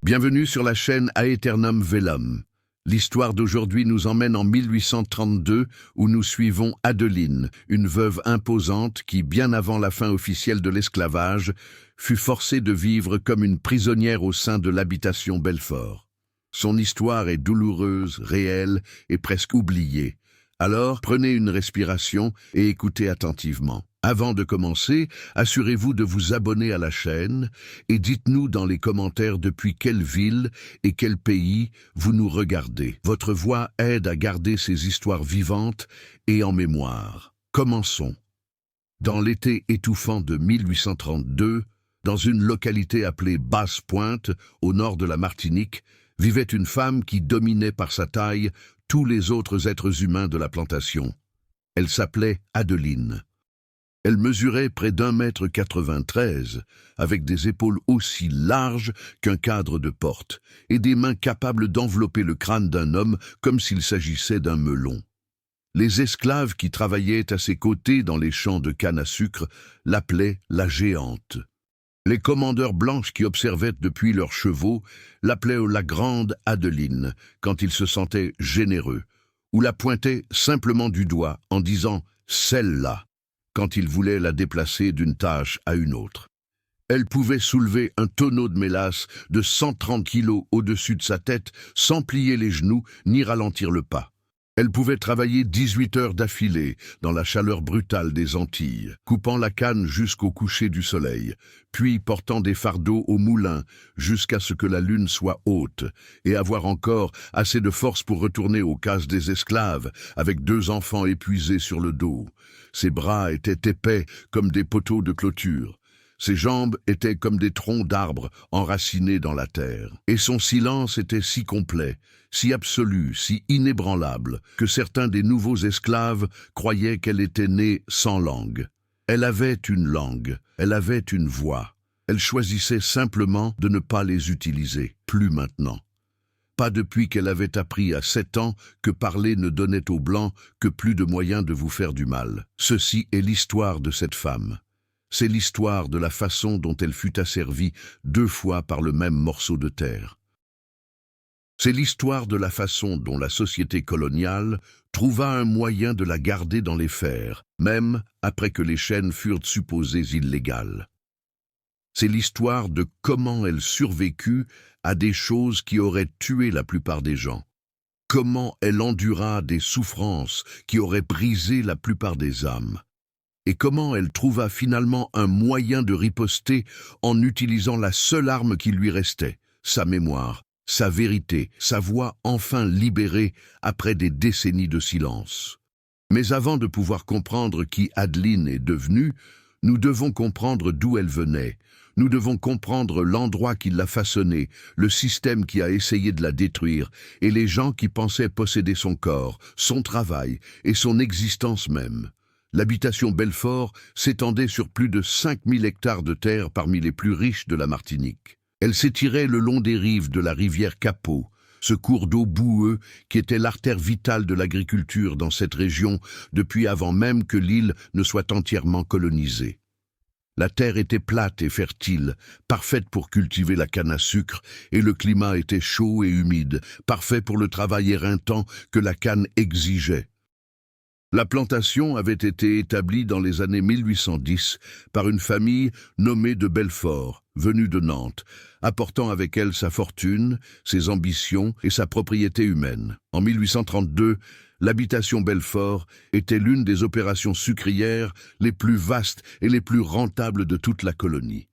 Bienvenue sur la chaîne Aeternum Velam. L'histoire d'aujourd'hui nous emmène en 1832 où nous suivons Adeline, une veuve imposante qui, bien avant la fin officielle de l'esclavage, fut forcée de vivre comme une prisonnière au sein de l'habitation Belfort. Son histoire est douloureuse, réelle et presque oubliée. Alors, prenez une respiration et écoutez attentivement. Avant de commencer, assurez-vous de vous abonner à la chaîne et dites-nous dans les commentaires depuis quelle ville et quel pays vous nous regardez. Votre voix aide à garder ces histoires vivantes et en mémoire. Commençons. Dans l'été étouffant de 1832, dans une localité appelée Basse-Pointe, au nord de la Martinique, vivait une femme qui dominait par sa taille tous les autres êtres humains de la plantation. Elle s'appelait Adeline. Elle mesurait près d'1,93 m, avec des épaules aussi larges qu'un cadre de porte, et des mains capables d'envelopper le crâne d'un homme comme s'il s'agissait d'un melon. Les esclaves qui travaillaient à ses côtés dans les champs de canne à sucre l'appelaient la géante. Les commandeurs blanches qui observaient depuis leurs chevaux l'appelaient la grande Adeline quand ils se sentaient généreux, ou la pointaient simplement du doigt en disant « celle-là » quand ils voulaient la déplacer d'une tâche à une autre. Elle pouvait soulever un tonneau de mélasse de 130 kilos au-dessus de sa tête sans plier les genoux ni ralentir le pas. Elle pouvait travailler 18 heures d'affilée dans la chaleur brutale des Antilles, coupant la canne jusqu'au coucher du soleil, puis portant des fardeaux au moulin jusqu'à ce que la lune soit haute, et avoir encore assez de force pour retourner aux cases des esclaves, avec 2 enfants épuisés sur le dos. Ses bras étaient épais comme des poteaux de clôture. Ses jambes étaient comme des troncs d'arbres enracinés dans la terre. Et son silence était si complet, si absolu, si inébranlable, que certains des nouveaux esclaves croyaient qu'elle était née sans langue. Elle avait une langue, elle avait une voix. Elle choisissait simplement de ne pas les utiliser, plus maintenant. Pas depuis qu'elle avait appris à 7 ans que parler ne donnait aux Blancs que plus de moyens de vous faire du mal. Ceci est l'histoire de cette femme. C'est l'histoire de la façon dont elle fut asservie 2 fois par le même morceau de terre. C'est l'histoire de la façon dont la société coloniale trouva un moyen de la garder dans les fers, même après que les chaînes furent supposées illégales. C'est l'histoire de comment elle survécut à des choses qui auraient tué la plupart des gens. Comment elle endura des souffrances qui auraient brisé la plupart des âmes. Et comment elle trouva finalement un moyen de riposter en utilisant la seule arme qui lui restait, sa mémoire, sa vérité, sa voix enfin libérée après des décennies de silence. Mais avant de pouvoir comprendre qui Adeline est devenue, nous devons comprendre d'où elle venait. Nous devons comprendre l'endroit qui l'a façonnée, le système qui a essayé de la détruire, et les gens qui pensaient posséder son corps, son travail et son existence même. L'habitation Belfort s'étendait sur plus de 5000 hectares de terre parmi les plus riches de la Martinique. Elle s'étirait le long des rives de la rivière Capot, ce cours d'eau boueux qui était l'artère vitale de l'agriculture dans cette région depuis avant même que l'île ne soit entièrement colonisée. La terre était plate et fertile, parfaite pour cultiver la canne à sucre, et le climat était chaud et humide, parfait pour le travail éreintant que la canne exigeait. La plantation avait été établie dans les années 1810 par une famille nommée de Belfort, venue de Nantes, apportant avec elle sa fortune, ses ambitions et sa propriété humaine. En 1832, l'habitation Belfort était l'une des opérations sucrières les plus vastes et les plus rentables de toute la colonie.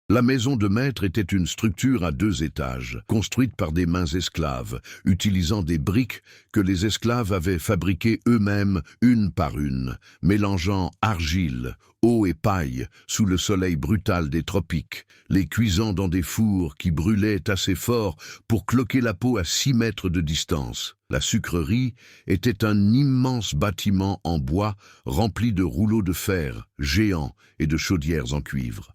La maison de maître était une structure à 2 étages, construite par des mains esclaves, utilisant des briques que les esclaves avaient fabriquées eux-mêmes une par une, mélangeant argile, eau et paille sous le soleil brutal des tropiques, les cuisant dans des fours qui brûlaient assez fort pour cloquer la peau à 6 mètres de distance. La sucrerie était un immense bâtiment en bois rempli de rouleaux de fer géants et de chaudières en cuivre.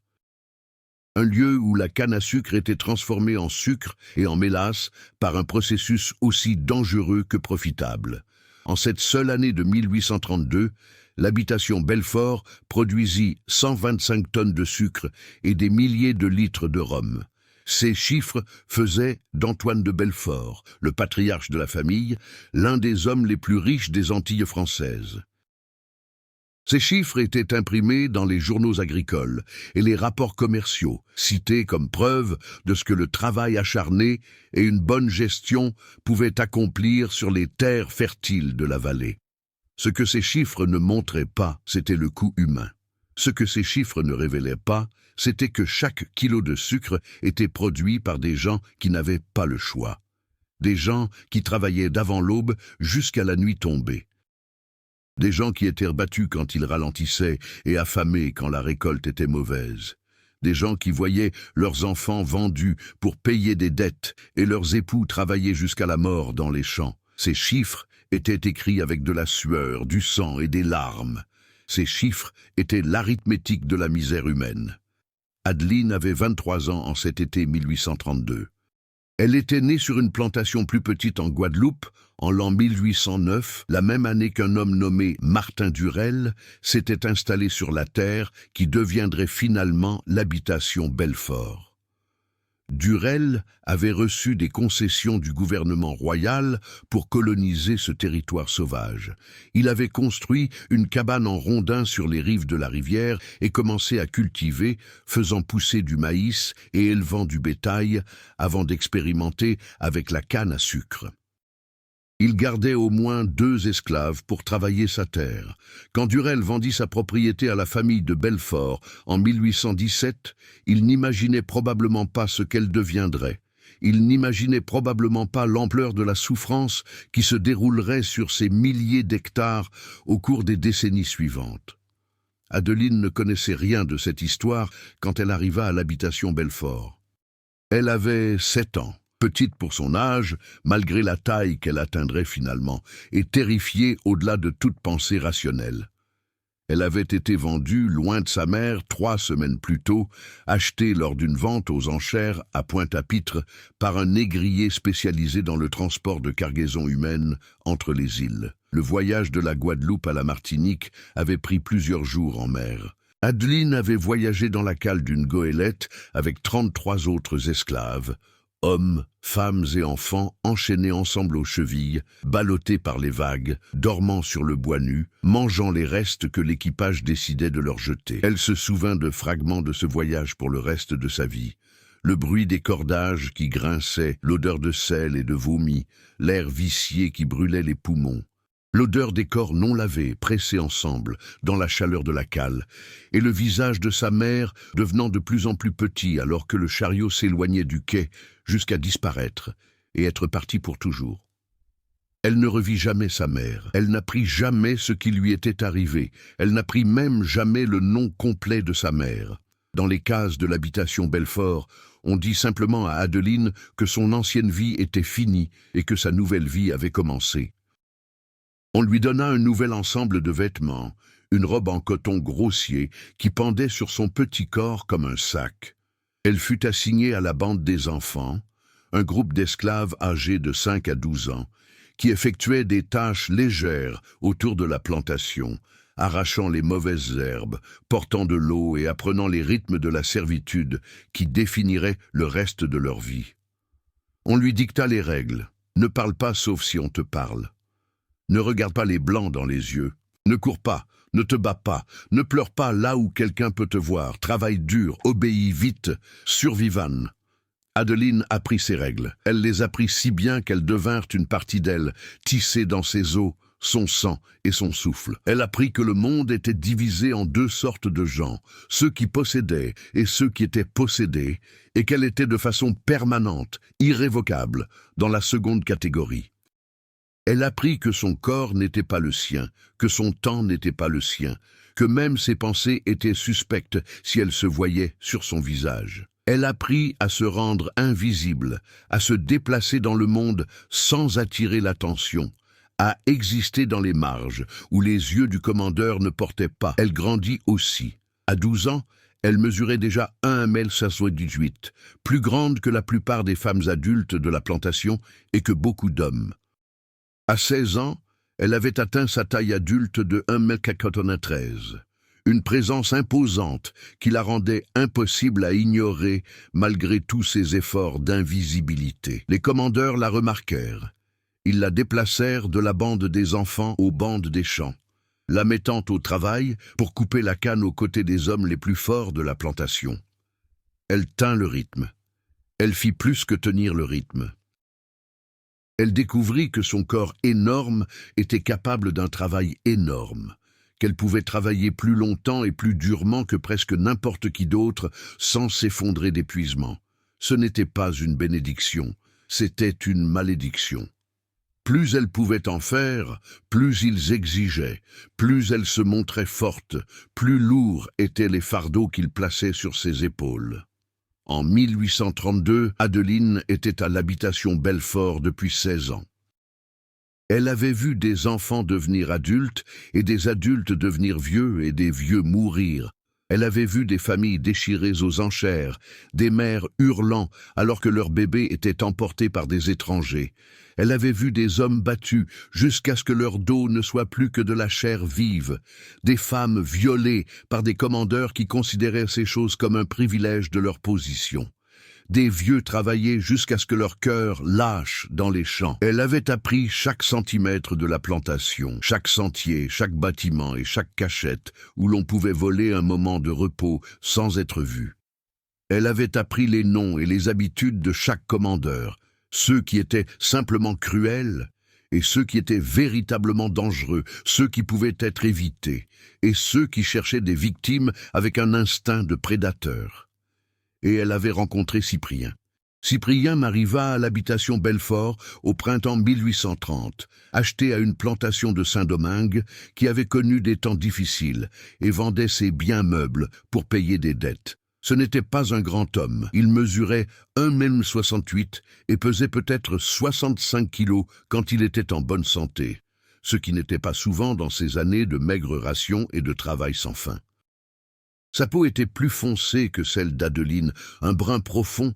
Un lieu où la canne à sucre était transformée en sucre et en mélasse par un processus aussi dangereux que profitable. En cette seule année de 1832, l'habitation Belfort produisit 125 tonnes de sucre et des milliers de litres de rhum. Ces chiffres faisaient d'Antoine de Belfort, le patriarche de la famille, l'un des hommes les plus riches des Antilles françaises. Ces chiffres étaient imprimés dans les journaux agricoles et les rapports commerciaux, cités comme preuve de ce que le travail acharné et une bonne gestion pouvaient accomplir sur les terres fertiles de la vallée. Ce que ces chiffres ne montraient pas, c'était le coût humain. Ce que ces chiffres ne révélaient pas, c'était que chaque kilo de sucre était produit par des gens qui n'avaient pas le choix. Des gens qui travaillaient d'avant l'aube jusqu'à la nuit tombée. Des gens qui étaient battus quand ils ralentissaient et affamés quand la récolte était mauvaise. Des gens qui voyaient leurs enfants vendus pour payer des dettes et leurs époux travailler jusqu'à la mort dans les champs. Ces chiffres étaient écrits avec de la sueur, du sang et des larmes. Ces chiffres étaient l'arithmétique de la misère humaine. Adeline avait 23 ans en cet été 1832. Elle était née sur une plantation plus petite en Guadeloupe, en l'an 1809, la même année qu'un homme nommé Martin Durel s'était installé sur la terre qui deviendrait finalement l'habitation Belfort. Durel avait reçu des concessions du gouvernement royal pour coloniser ce territoire sauvage. Il avait construit une cabane en rondins sur les rives de la rivière et commencé à cultiver, faisant pousser du maïs et élevant du bétail avant d'expérimenter avec la canne à sucre. Il gardait au moins 2 esclaves pour travailler sa terre. Quand Durel vendit sa propriété à la famille de Belfort en 1817, il n'imaginait probablement pas ce qu'elle deviendrait. Il n'imaginait probablement pas l'ampleur de la souffrance qui se déroulerait sur ces milliers d'hectares au cours des décennies suivantes. Adeline ne connaissait rien de cette histoire quand elle arriva à l'habitation Belfort. Elle avait 7 ans. Petite pour son âge, malgré la taille qu'elle atteindrait finalement, et terrifiée au-delà de toute pensée rationnelle. Elle avait été vendue, loin de sa mère, 3 semaines plus tôt, achetée lors d'une vente aux enchères à Pointe-à-Pitre par un négrier spécialisé dans le transport de cargaisons humaines entre les îles. Le voyage de la Guadeloupe à la Martinique avait pris plusieurs jours en mer. Adeline avait voyagé dans la cale d'une goélette avec 33 autres esclaves, hommes, femmes et enfants enchaînés ensemble aux chevilles, ballottés par les vagues, dormant sur le bois nu, mangeant les restes que l'équipage décidait de leur jeter. Elle se souvint de fragments de ce voyage pour le reste de sa vie. Le bruit des cordages qui grinçaient, l'odeur de sel et de vomi, l'air vicié qui brûlait les poumons. L'odeur des corps non lavés, pressés ensemble, dans la chaleur de la cale, et le visage de sa mère devenant de plus en plus petit alors que le chariot s'éloignait du quai jusqu'à disparaître et être parti pour toujours. Elle ne revit jamais sa mère, elle n'apprit jamais ce qui lui était arrivé, elle n'apprit même jamais le nom complet de sa mère. Dans les cases de l'habitation Belfort, on dit simplement à Adeline que son ancienne vie était finie et que sa nouvelle vie avait commencé. On lui donna un nouvel ensemble de vêtements, une robe en coton grossier qui pendait sur son petit corps comme un sac. Elle fut assignée à la bande des enfants, un groupe d'esclaves âgés de 5 à 12 ans, qui effectuaient des tâches légères autour de la plantation, arrachant les mauvaises herbes, portant de l'eau et apprenant les rythmes de la servitude qui définiraient le reste de leur vie. On lui dicta les règles. Ne parle pas sauf si on te parle. Ne regarde pas les blancs dans les yeux. Ne cours pas, ne te bats pas, ne pleure pas là où quelqu'un peut te voir. Travaille dur, obéis vite, survivane. Adeline apprit ces règles. Elle les apprit si bien qu'elles devinrent une partie d'elle, tissée dans ses os, son sang et son souffle. Elle apprit que le monde était divisé en 2 sortes de gens, ceux qui possédaient et ceux qui étaient possédés, et qu'elle était de façon permanente, irrévocable, dans la seconde catégorie. Elle apprit que son corps n'était pas le sien, que son temps n'était pas le sien, que même ses pensées étaient suspectes si elles se voyaient sur son visage. Elle apprit à se rendre invisible, à se déplacer dans le monde sans attirer l'attention, à exister dans les marges où les yeux du commandeur ne portaient pas. Elle grandit aussi. À 12 ans, elle mesurait déjà 1,78 m, plus grande que la plupart des femmes adultes de la plantation et que beaucoup d'hommes. À 16 ans, elle avait atteint sa taille adulte de 1,93 m. une présence imposante qui la rendait impossible à ignorer malgré tous ses efforts d'invisibilité. Les commandeurs la remarquèrent. Ils la déplacèrent de la bande des enfants aux bandes des champs, la mettant au travail pour couper la canne aux côtés des hommes les plus forts de la plantation. Elle tint le rythme. Elle fit plus que tenir le rythme. Elle découvrit que son corps énorme était capable d'un travail énorme, qu'elle pouvait travailler plus longtemps et plus durement que presque n'importe qui d'autre sans s'effondrer d'épuisement. Ce n'était pas une bénédiction, c'était une malédiction. Plus elle pouvait en faire, plus ils exigeaient, plus elle se montrait forte, plus lourds étaient les fardeaux qu'ils plaçaient sur ses épaules. En 1832, Adeline était à l'habitation Belfort depuis 16 ans. Elle avait vu des enfants devenir adultes et des adultes devenir vieux et des vieux mourir. Elle avait vu des familles déchirées aux enchères, des mères hurlant alors que leurs bébés étaient emportés par des étrangers. Elle avait vu des hommes battus jusqu'à ce que leur dos ne soit plus que de la chair vive, des femmes violées par des commandeurs qui considéraient ces choses comme un privilège de leur position. Des vieux travaillaient jusqu'à ce que leur cœur lâche dans les champs. Elle avait appris chaque centimètre de la plantation, chaque sentier, chaque bâtiment et chaque cachette où l'on pouvait voler un moment de repos sans être vu. Elle avait appris les noms et les habitudes de chaque commandeur, ceux qui étaient simplement cruels et ceux qui étaient véritablement dangereux, ceux qui pouvaient être évités et ceux qui cherchaient des victimes avec un instinct de prédateur. Et elle avait rencontré Cyprien. Cyprien m'arriva à l'habitation Belfort au printemps 1830, acheté à une plantation de Saint-Domingue qui avait connu des temps difficiles et vendait ses biens meubles pour payer des dettes. Ce n'était pas un grand homme, il mesurait 1,68 m et pesait peut-être 65 kilos quand il était en bonne santé, ce qui n'était pas souvent dans ces années de maigres rations et de travail sans fin. Sa peau était plus foncée que celle d'Adeline, un brun profond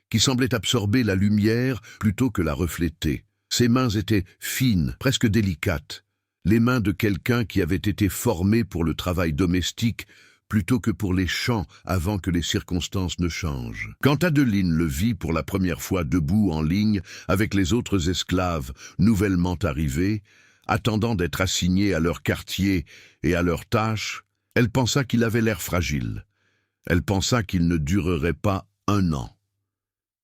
qui semblait absorber la lumière plutôt que la refléter. Ses mains étaient fines, presque délicates, les mains de quelqu'un qui avait été formé pour le travail domestique plutôt que pour les champs avant que les circonstances ne changent. Quand Adeline le vit pour la première fois debout en ligne avec les autres esclaves nouvellement arrivés, attendant d'être assignés à leur quartier et à leurs tâches, elle pensa qu'il avait l'air fragile. Elle pensa qu'il ne durerait pas 1 an.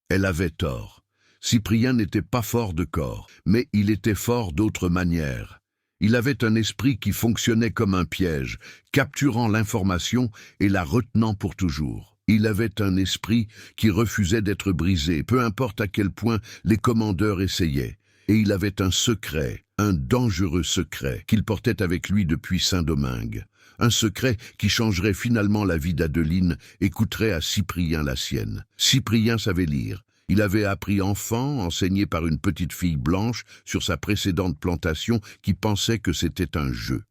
Elle avait tort. Cyprien n'était pas fort de corps, mais il était fort d'autres manières. Il avait un esprit qui fonctionnait comme un piège, capturant l'information et la retenant pour toujours. Il avait un esprit qui refusait d'être brisé, peu importe à quel point les commandeurs essayaient. Et il avait un secret, un dangereux secret, qu'il portait avec lui depuis Saint-Domingue. Un secret qui changerait finalement la vie d'Adeline et coûterait à Cyprien la sienne. Cyprien savait lire. Il avait appris enfant, enseigné par une petite fille blanche sur sa précédente plantation qui pensait que c'était un jeu.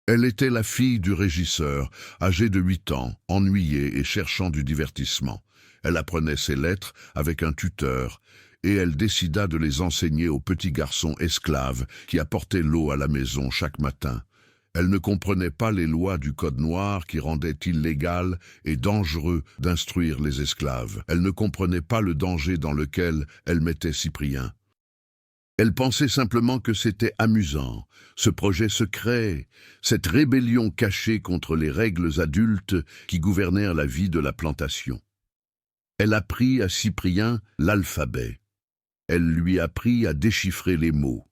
Elle était la fille du régisseur, âgée de 8 ans, ennuyée et cherchant du divertissement. Elle apprenait ses lettres avec un tuteur et elle décida de les enseigner aux petits garçons esclaves qui apportaient l'eau à la maison chaque matin. Elle ne comprenait pas les lois du Code noir qui rendaient illégal et dangereux d'instruire les esclaves. Elle ne comprenait pas le danger dans lequel elle mettait Cyprien. Elle pensait simplement que c'était amusant, ce projet secret, cette rébellion cachée contre les règles adultes qui gouvernèrent la vie de la plantation. Elle apprit à Cyprien l'alphabet. Elle lui apprit à déchiffrer les mots.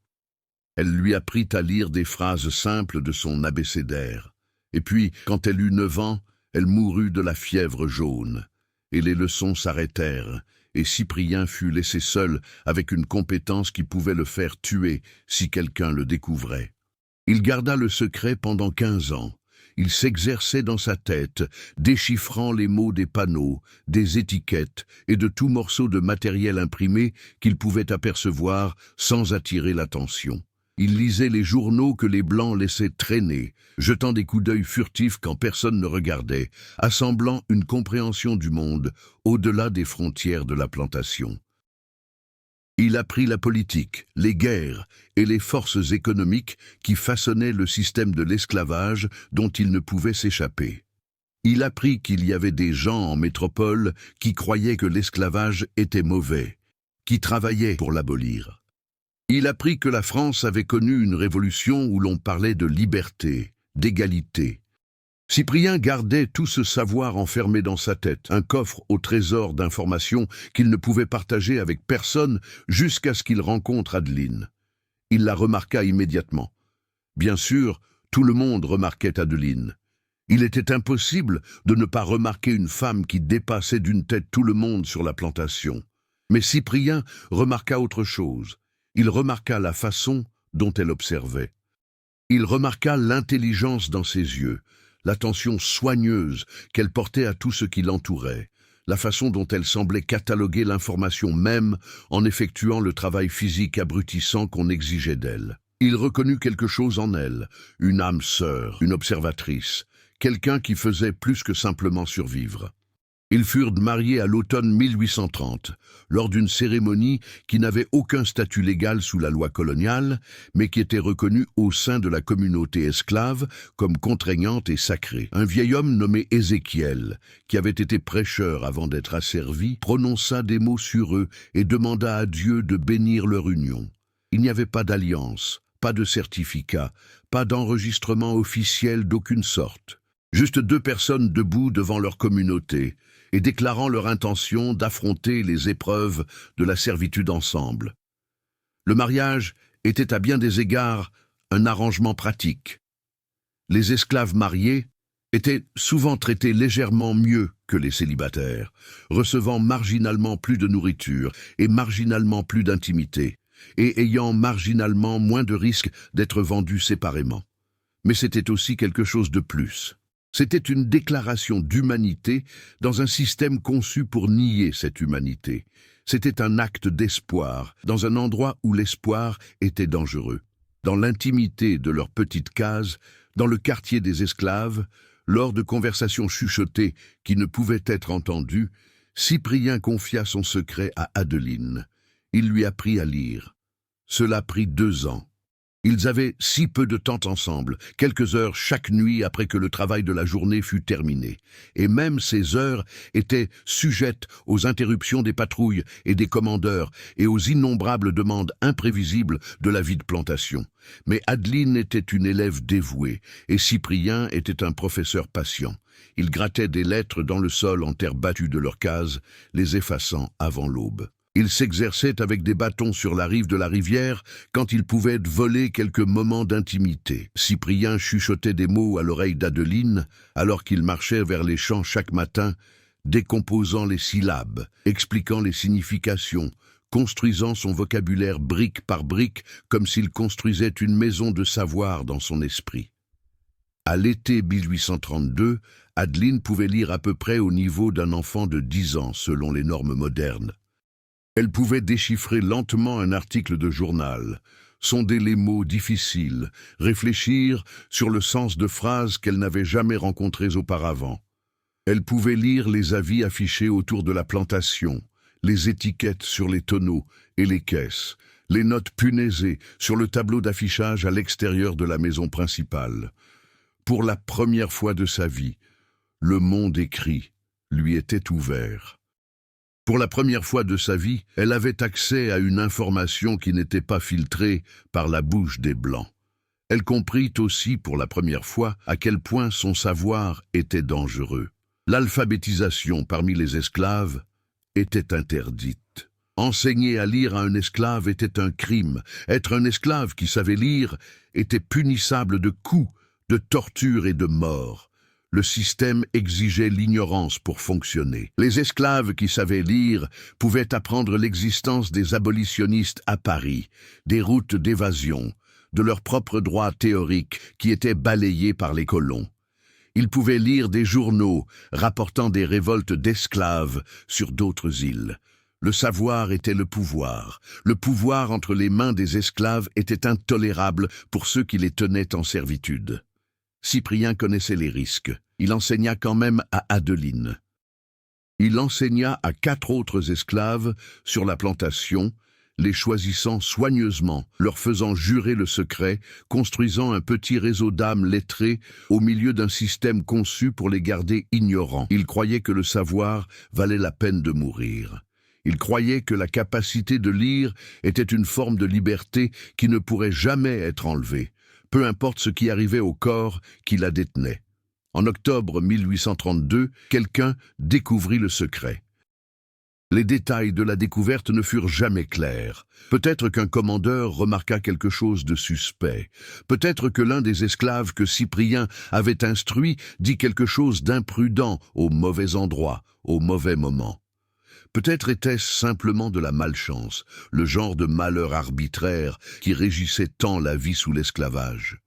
Elle lui apprit à lire des phrases simples de son abécédaire. Et puis, quand elle eut 9 ans, elle mourut de la fièvre jaune. Et les leçons s'arrêtèrent, et Cyprien fut laissé seul avec une compétence qui pouvait le faire tuer si quelqu'un le découvrait. Il garda le secret pendant 15 ans. Il s'exerçait dans sa tête, déchiffrant les mots des panneaux, des étiquettes et de tout morceau de matériel imprimé qu'il pouvait apercevoir sans attirer l'attention. Il lisait les journaux que les Blancs laissaient traîner, jetant des coups d'œil furtifs quand personne ne regardait, assemblant une compréhension du monde au-delà des frontières de la plantation. Il apprit la politique, les guerres et les forces économiques qui façonnaient le système de l'esclavage dont il ne pouvait s'échapper. Il apprit qu'il y avait des gens en métropole qui croyaient que l'esclavage était mauvais, qui travaillaient pour l'abolir. Il apprit que la France avait connu une révolution où l'on parlait de liberté, d'égalité. Cyprien gardait tout ce savoir enfermé dans sa tête, un coffre au trésor d'informations qu'il ne pouvait partager avec personne jusqu'à ce qu'il rencontre Adeline. Il la remarqua immédiatement. Bien sûr, tout le monde remarquait Adeline. Il était impossible de ne pas remarquer une femme qui dépassait d'une tête tout le monde sur la plantation. Mais Cyprien remarqua autre chose. Il remarqua la façon dont elle observait. Il remarqua l'intelligence dans ses yeux, l'attention soigneuse qu'elle portait à tout ce qui l'entourait, la façon dont elle semblait cataloguer l'information même en effectuant le travail physique abrutissant qu'on exigeait d'elle. Il reconnut quelque chose en elle, une âme sœur, une observatrice, quelqu'un qui faisait plus que simplement survivre. Ils furent mariés à l'automne 1830, lors d'une cérémonie qui n'avait aucun statut légal sous la loi coloniale, mais qui était reconnue au sein de la communauté esclave comme contraignante et sacrée. Un vieil homme nommé Ézéchiel, qui avait été prêcheur avant d'être asservi, prononça des mots sur eux et demanda à Dieu de bénir leur union. Il n'y avait pas d'alliance, pas de certificat, pas d'enregistrement officiel d'aucune sorte. Juste deux personnes debout devant leur communauté et déclarant leur intention d'affronter les épreuves de la servitude ensemble. Le mariage était à bien des égards un arrangement pratique. Les esclaves mariés étaient souvent traités légèrement mieux que les célibataires, recevant marginalement plus de nourriture et marginalement plus d'intimité, et ayant marginalement moins de risques d'être vendus séparément. Mais c'était aussi quelque chose de plus. C'était une déclaration d'humanité dans un système conçu pour nier cette humanité. C'était un acte d'espoir, dans un endroit où l'espoir était dangereux. Dans l'intimité de leur petite case, dans le quartier des esclaves, lors de conversations chuchotées qui ne pouvaient être entendues, Cyprien confia son secret à Adeline. Il lui apprit à lire. Cela prit 2 ans. Ils avaient si peu de temps ensemble, quelques heures chaque nuit après que le travail de la journée fut terminé. Et même ces heures étaient sujettes aux interruptions des patrouilles et des commandeurs et aux innombrables demandes imprévisibles de la vie de plantation. Mais Adeline était une élève dévouée et Cyprien était un professeur patient. Il grattait des lettres dans le sol en terre battue de leur case, les effaçant avant l'aube. Il s'exerçait avec des bâtons sur la rive de la rivière quand il pouvait voler quelques moments d'intimité. Cyprien chuchotait des mots à l'oreille d'Adeline alors qu'il marchait vers les champs chaque matin, décomposant les syllabes, expliquant les significations, construisant son vocabulaire brique par brique comme s'il construisait une maison de savoir dans son esprit. À l'été 1832, Adeline pouvait lire à peu près au niveau d'un enfant de 10 ans selon les normes modernes. Elle pouvait déchiffrer lentement un article de journal, sonder les mots difficiles, réfléchir sur le sens de phrases qu'elle n'avait jamais rencontrées auparavant. Elle pouvait lire les avis affichés autour de la plantation, les étiquettes sur les tonneaux et les caisses, les notes punaisées sur le tableau d'affichage à l'extérieur de la maison principale. Pour la première fois de sa vie, le monde écrit lui était ouvert. Pour la première fois de sa vie, elle avait accès à une information qui n'était pas filtrée par la bouche des Blancs. Elle comprit aussi pour la première fois à quel point son savoir était dangereux. L'alphabétisation parmi les esclaves était interdite. Enseigner à lire à un esclave était un crime. Être un esclave qui savait lire était punissable de coups, de tortures et de mort. Le système exigeait l'ignorance pour fonctionner. Les esclaves qui savaient lire pouvaient apprendre l'existence des abolitionnistes à Paris, des routes d'évasion, de leurs propres droits théoriques qui étaient balayés par les colons. Ils pouvaient lire des journaux rapportant des révoltes d'esclaves sur d'autres îles. Le savoir était le pouvoir. Le pouvoir entre les mains des esclaves était intolérable pour ceux qui les tenaient en servitude. Cyprien connaissait les risques. Il enseigna quand même à Adeline. Il enseigna à 4 autres esclaves sur la plantation les choisissant soigneusement, leur faisant jurer le secret, construisant un petit réseau d'âmes lettrées au milieu d'un système conçu pour les garder ignorants. Ils croyaient que le savoir valait la peine de mourir. Ils croyaient que la capacité de lire était une forme de liberté qui ne pourrait jamais être enlevée, peu importe ce qui arrivait au corps qui la détenait. En octobre 1832, quelqu'un découvrit le secret. Les détails de la découverte ne furent jamais clairs. Peut-être qu'un commandeur remarqua quelque chose de suspect. Peut-être que l'un des esclaves que Cyprien avait instruit dit quelque chose d'imprudent au mauvais endroit, au mauvais moment. Peut-être était-ce simplement de la malchance, le genre de malheur arbitraire qui régissait tant la vie sous l'esclavage.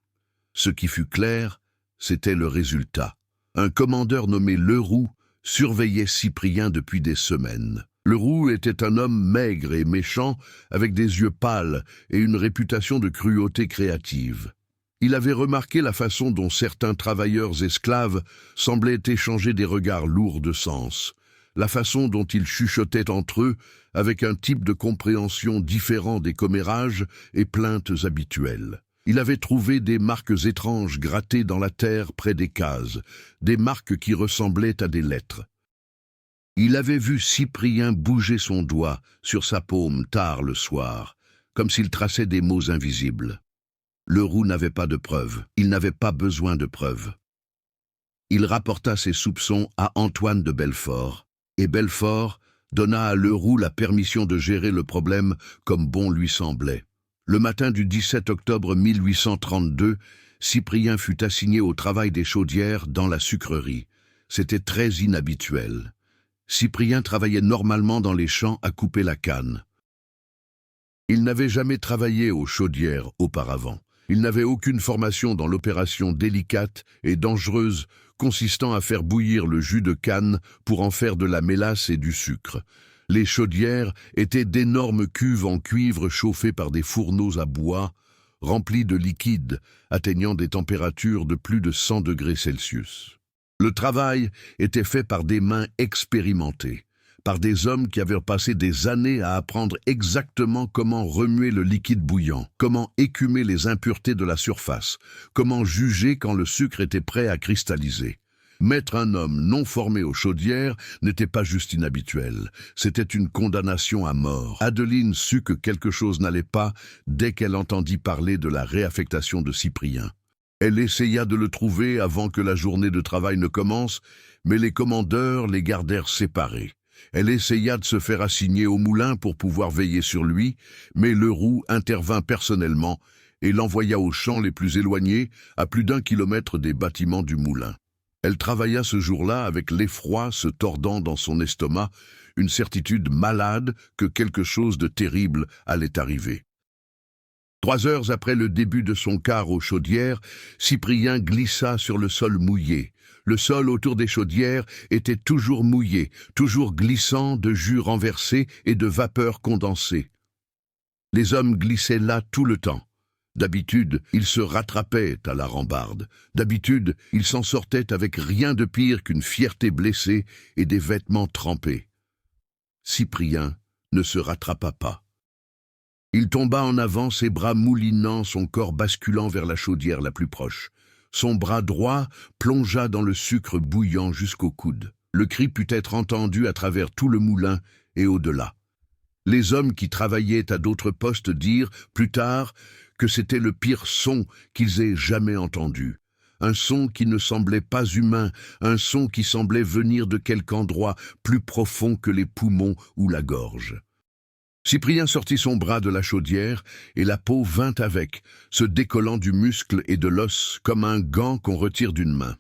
Ce qui fut clair, c'était le résultat. Un commandeur nommé Leroux surveillait Cyprien depuis des semaines. Leroux était un homme maigre et méchant, avec des yeux pâles et une réputation de cruauté créative. Il avait remarqué la façon dont certains travailleurs esclaves semblaient échanger des regards lourds de sens, la façon dont ils chuchotaient entre eux avec un type de compréhension différent des commérages et plaintes habituelles. Il avait trouvé des marques étranges grattées dans la terre près des cases, des marques qui ressemblaient à des lettres. Il avait vu Cyprien bouger son doigt sur sa paume tard le soir, comme s'il traçait des mots invisibles. Leroux n'avait pas de preuves, il n'avait pas besoin de preuves. Il rapporta ses soupçons à Antoine de Belfort, et Belfort donna à Leroux la permission de gérer le problème comme bon lui semblait. Le matin du 17 octobre 1832, Cyprien fut assigné au travail des chaudières dans la sucrerie. C'était très inhabituel. Cyprien travaillait normalement dans les champs à couper la canne. Il n'avait jamais travaillé aux chaudières auparavant. Il n'avait aucune formation dans l'opération délicate et dangereuse consistant à faire bouillir le jus de canne pour en faire de la mélasse et du sucre. Les chaudières étaient d'énormes cuves en cuivre chauffées par des fourneaux à bois, remplis de liquide atteignant des températures de plus de 100 degrés Celsius. Le travail était fait par des mains expérimentées, par des hommes qui avaient passé des années à apprendre exactement comment remuer le liquide bouillant, comment écumer les impuretés de la surface, comment juger quand le sucre était prêt à cristalliser. Mettre un homme non formé aux chaudières n'était pas juste inhabituel, c'était une condamnation à mort. Adeline sut que quelque chose n'allait pas dès qu'elle entendit parler de la réaffectation de Cyprien. Elle essaya de le trouver avant que la journée de travail ne commence, mais les commandeurs les gardèrent séparés. Elle essaya de se faire assigner au moulin pour pouvoir veiller sur lui, mais Leroux intervint personnellement et l'envoya aux champs les plus éloignés, à plus d'1 kilomètre des bâtiments du moulin. Elle travailla ce jour-là avec l'effroi se tordant dans son estomac, une certitude malade que quelque chose de terrible allait arriver. 3 heures après le début de son quart aux chaudières, Cyprien glissa sur le sol mouillé. Le sol autour des chaudières était toujours mouillé, toujours glissant de jus renversé et de vapeur condensée. Les hommes glissaient là tout le temps. D'habitude, ils se rattrapaient à la rambarde. D'habitude, ils s'en sortaient avec rien de pire qu'une fierté blessée et des vêtements trempés. Cyprien ne se rattrapa pas. Il tomba en avant, ses bras moulinant, son corps basculant vers la chaudière la plus proche. Son bras droit plongea dans le sucre bouillant jusqu'au coude. Le cri put être entendu à travers tout le moulin et au-delà. Les hommes qui travaillaient à d'autres postes dirent, plus tard, que c'était le pire son qu'ils aient jamais entendu. Un son qui ne semblait pas humain, un son qui semblait venir de quelque endroit plus profond que les poumons ou la gorge. Cyprien sortit son bras de la chaudière et la peau vint avec, se décollant du muscle et de l'os comme un gant qu'on retire d'une main.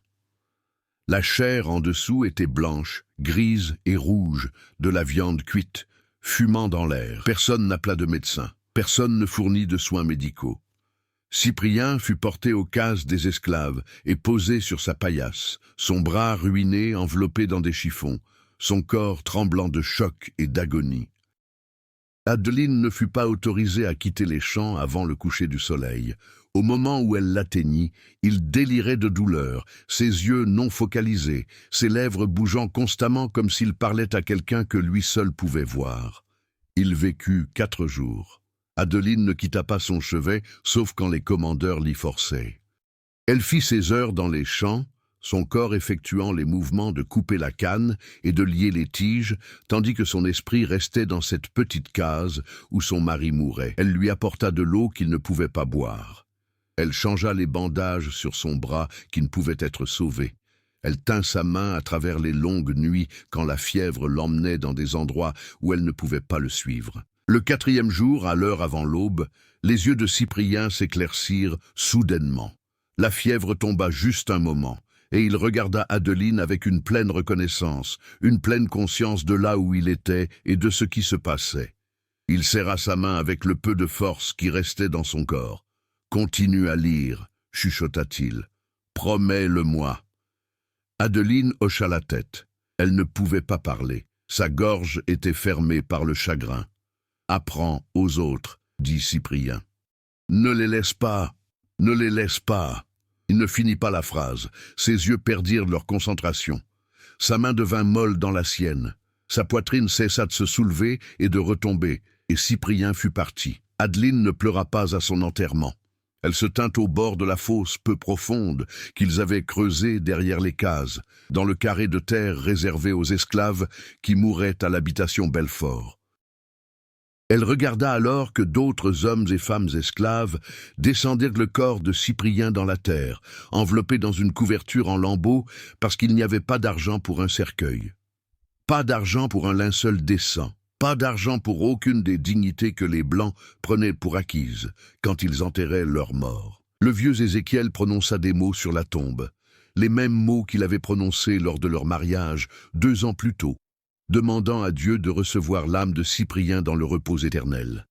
La chair en dessous était blanche, grise et rouge, de la viande cuite, fumant dans l'air. Personne n'appela de médecin, personne ne fournit de soins médicaux. Cyprien fut porté aux cases des esclaves et posé sur sa paillasse, son bras ruiné enveloppé dans des chiffons, son corps tremblant de choc et d'agonie. Adeline ne fut pas autorisée à quitter les champs avant le coucher du soleil. Au moment où elle l'atteignit, il délirait de douleur, ses yeux non focalisés, ses lèvres bougeant constamment comme s'il parlait à quelqu'un que lui seul pouvait voir. Il vécut 4 jours. Adeline ne quitta pas son chevet, sauf quand les commandeurs l'y forçaient. Elle fit ses heures dans les champs, son corps effectuant les mouvements de couper la canne et de lier les tiges, tandis que son esprit restait dans cette petite case où son mari mourait. Elle lui apporta de l'eau qu'il ne pouvait pas boire. Elle changea les bandages sur son bras qui ne pouvait être sauvé. Elle tint sa main à travers les longues nuits quand la fièvre l'emmenait dans des endroits où elle ne pouvait pas le suivre. Le 4e jour, à l'heure avant l'aube, les yeux de Cyprien s'éclaircirent soudainement. La fièvre tomba juste un moment, et il regarda Adeline avec une pleine reconnaissance, une pleine conscience de là où il était et de ce qui se passait. Il serra sa main avec le peu de force qui restait dans son corps. « Continue à lire, chuchota-t-il. Promets-le-moi. » Adeline hocha la tête. Elle ne pouvait pas parler. Sa gorge était fermée par le chagrin. « Apprends aux autres, » dit Cyprien. « Ne les laisse pas, ne les laisse pas. » Il ne finit pas la phrase. Ses yeux perdirent leur concentration. Sa main devint molle dans la sienne. Sa poitrine cessa de se soulever et de retomber, et Cyprien fut parti. Adeline ne pleura pas à son enterrement. Elle se tint au bord de la fosse peu profonde qu'ils avaient creusée derrière les cases, dans le carré de terre réservé aux esclaves qui mouraient à l'habitation Belfort. Elle regarda alors que d'autres hommes et femmes esclaves descendirent le corps de Cyprien dans la terre, enveloppé dans une couverture en lambeaux parce qu'il n'y avait pas d'argent pour un cercueil. Pas d'argent pour un linceul décent. Pas d'argent pour aucune des dignités que les Blancs prenaient pour acquises quand ils enterraient leurs morts. Le vieux Ézéchiel prononça des mots sur la tombe, les mêmes mots qu'il avait prononcés lors de leur mariage 2 ans plus tôt, demandant à Dieu de recevoir l'âme de Cyprien dans le repos éternel.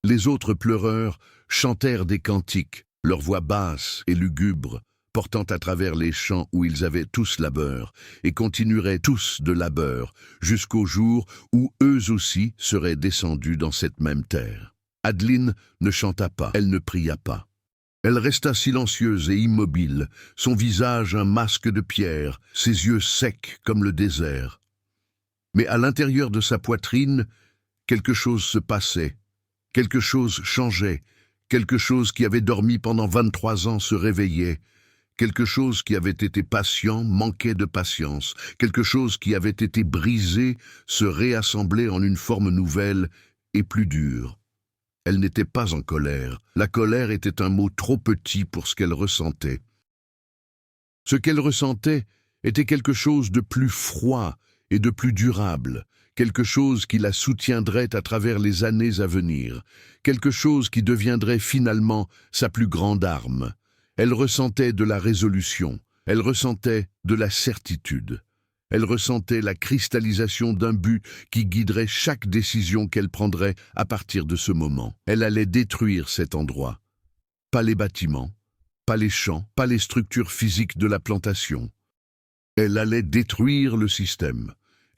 Les autres pleureurs chantèrent des cantiques, leur voix basse et lugubre, portant à travers les champs où ils avaient tous labeur, et continueraient tous de labeur, jusqu'au jour où eux aussi seraient descendus dans cette même terre. Adeline ne chanta pas, elle ne pria pas. Elle resta silencieuse et immobile, son visage un masque de pierre, ses yeux secs comme le désert. Mais à l'intérieur de sa poitrine, quelque chose se passait, quelque chose changeait, quelque chose qui avait dormi pendant 23 ans se réveillait, quelque chose qui avait été patient manquait de patience, quelque chose qui avait été brisé se réassemblait en une forme nouvelle et plus dure. Elle n'était pas en colère. La colère était un mot trop petit pour ce qu'elle ressentait. Ce qu'elle ressentait était quelque chose de plus froid et de plus durable, quelque chose qui la soutiendrait à travers les années à venir, quelque chose qui deviendrait finalement sa plus grande arme. Elle ressentait de la résolution, elle ressentait de la certitude. Elle ressentait la cristallisation d'un but qui guiderait chaque décision qu'elle prendrait à partir de ce moment. Elle allait détruire cet endroit. Pas les bâtiments, pas les champs, pas les structures physiques de la plantation. Elle allait détruire le système.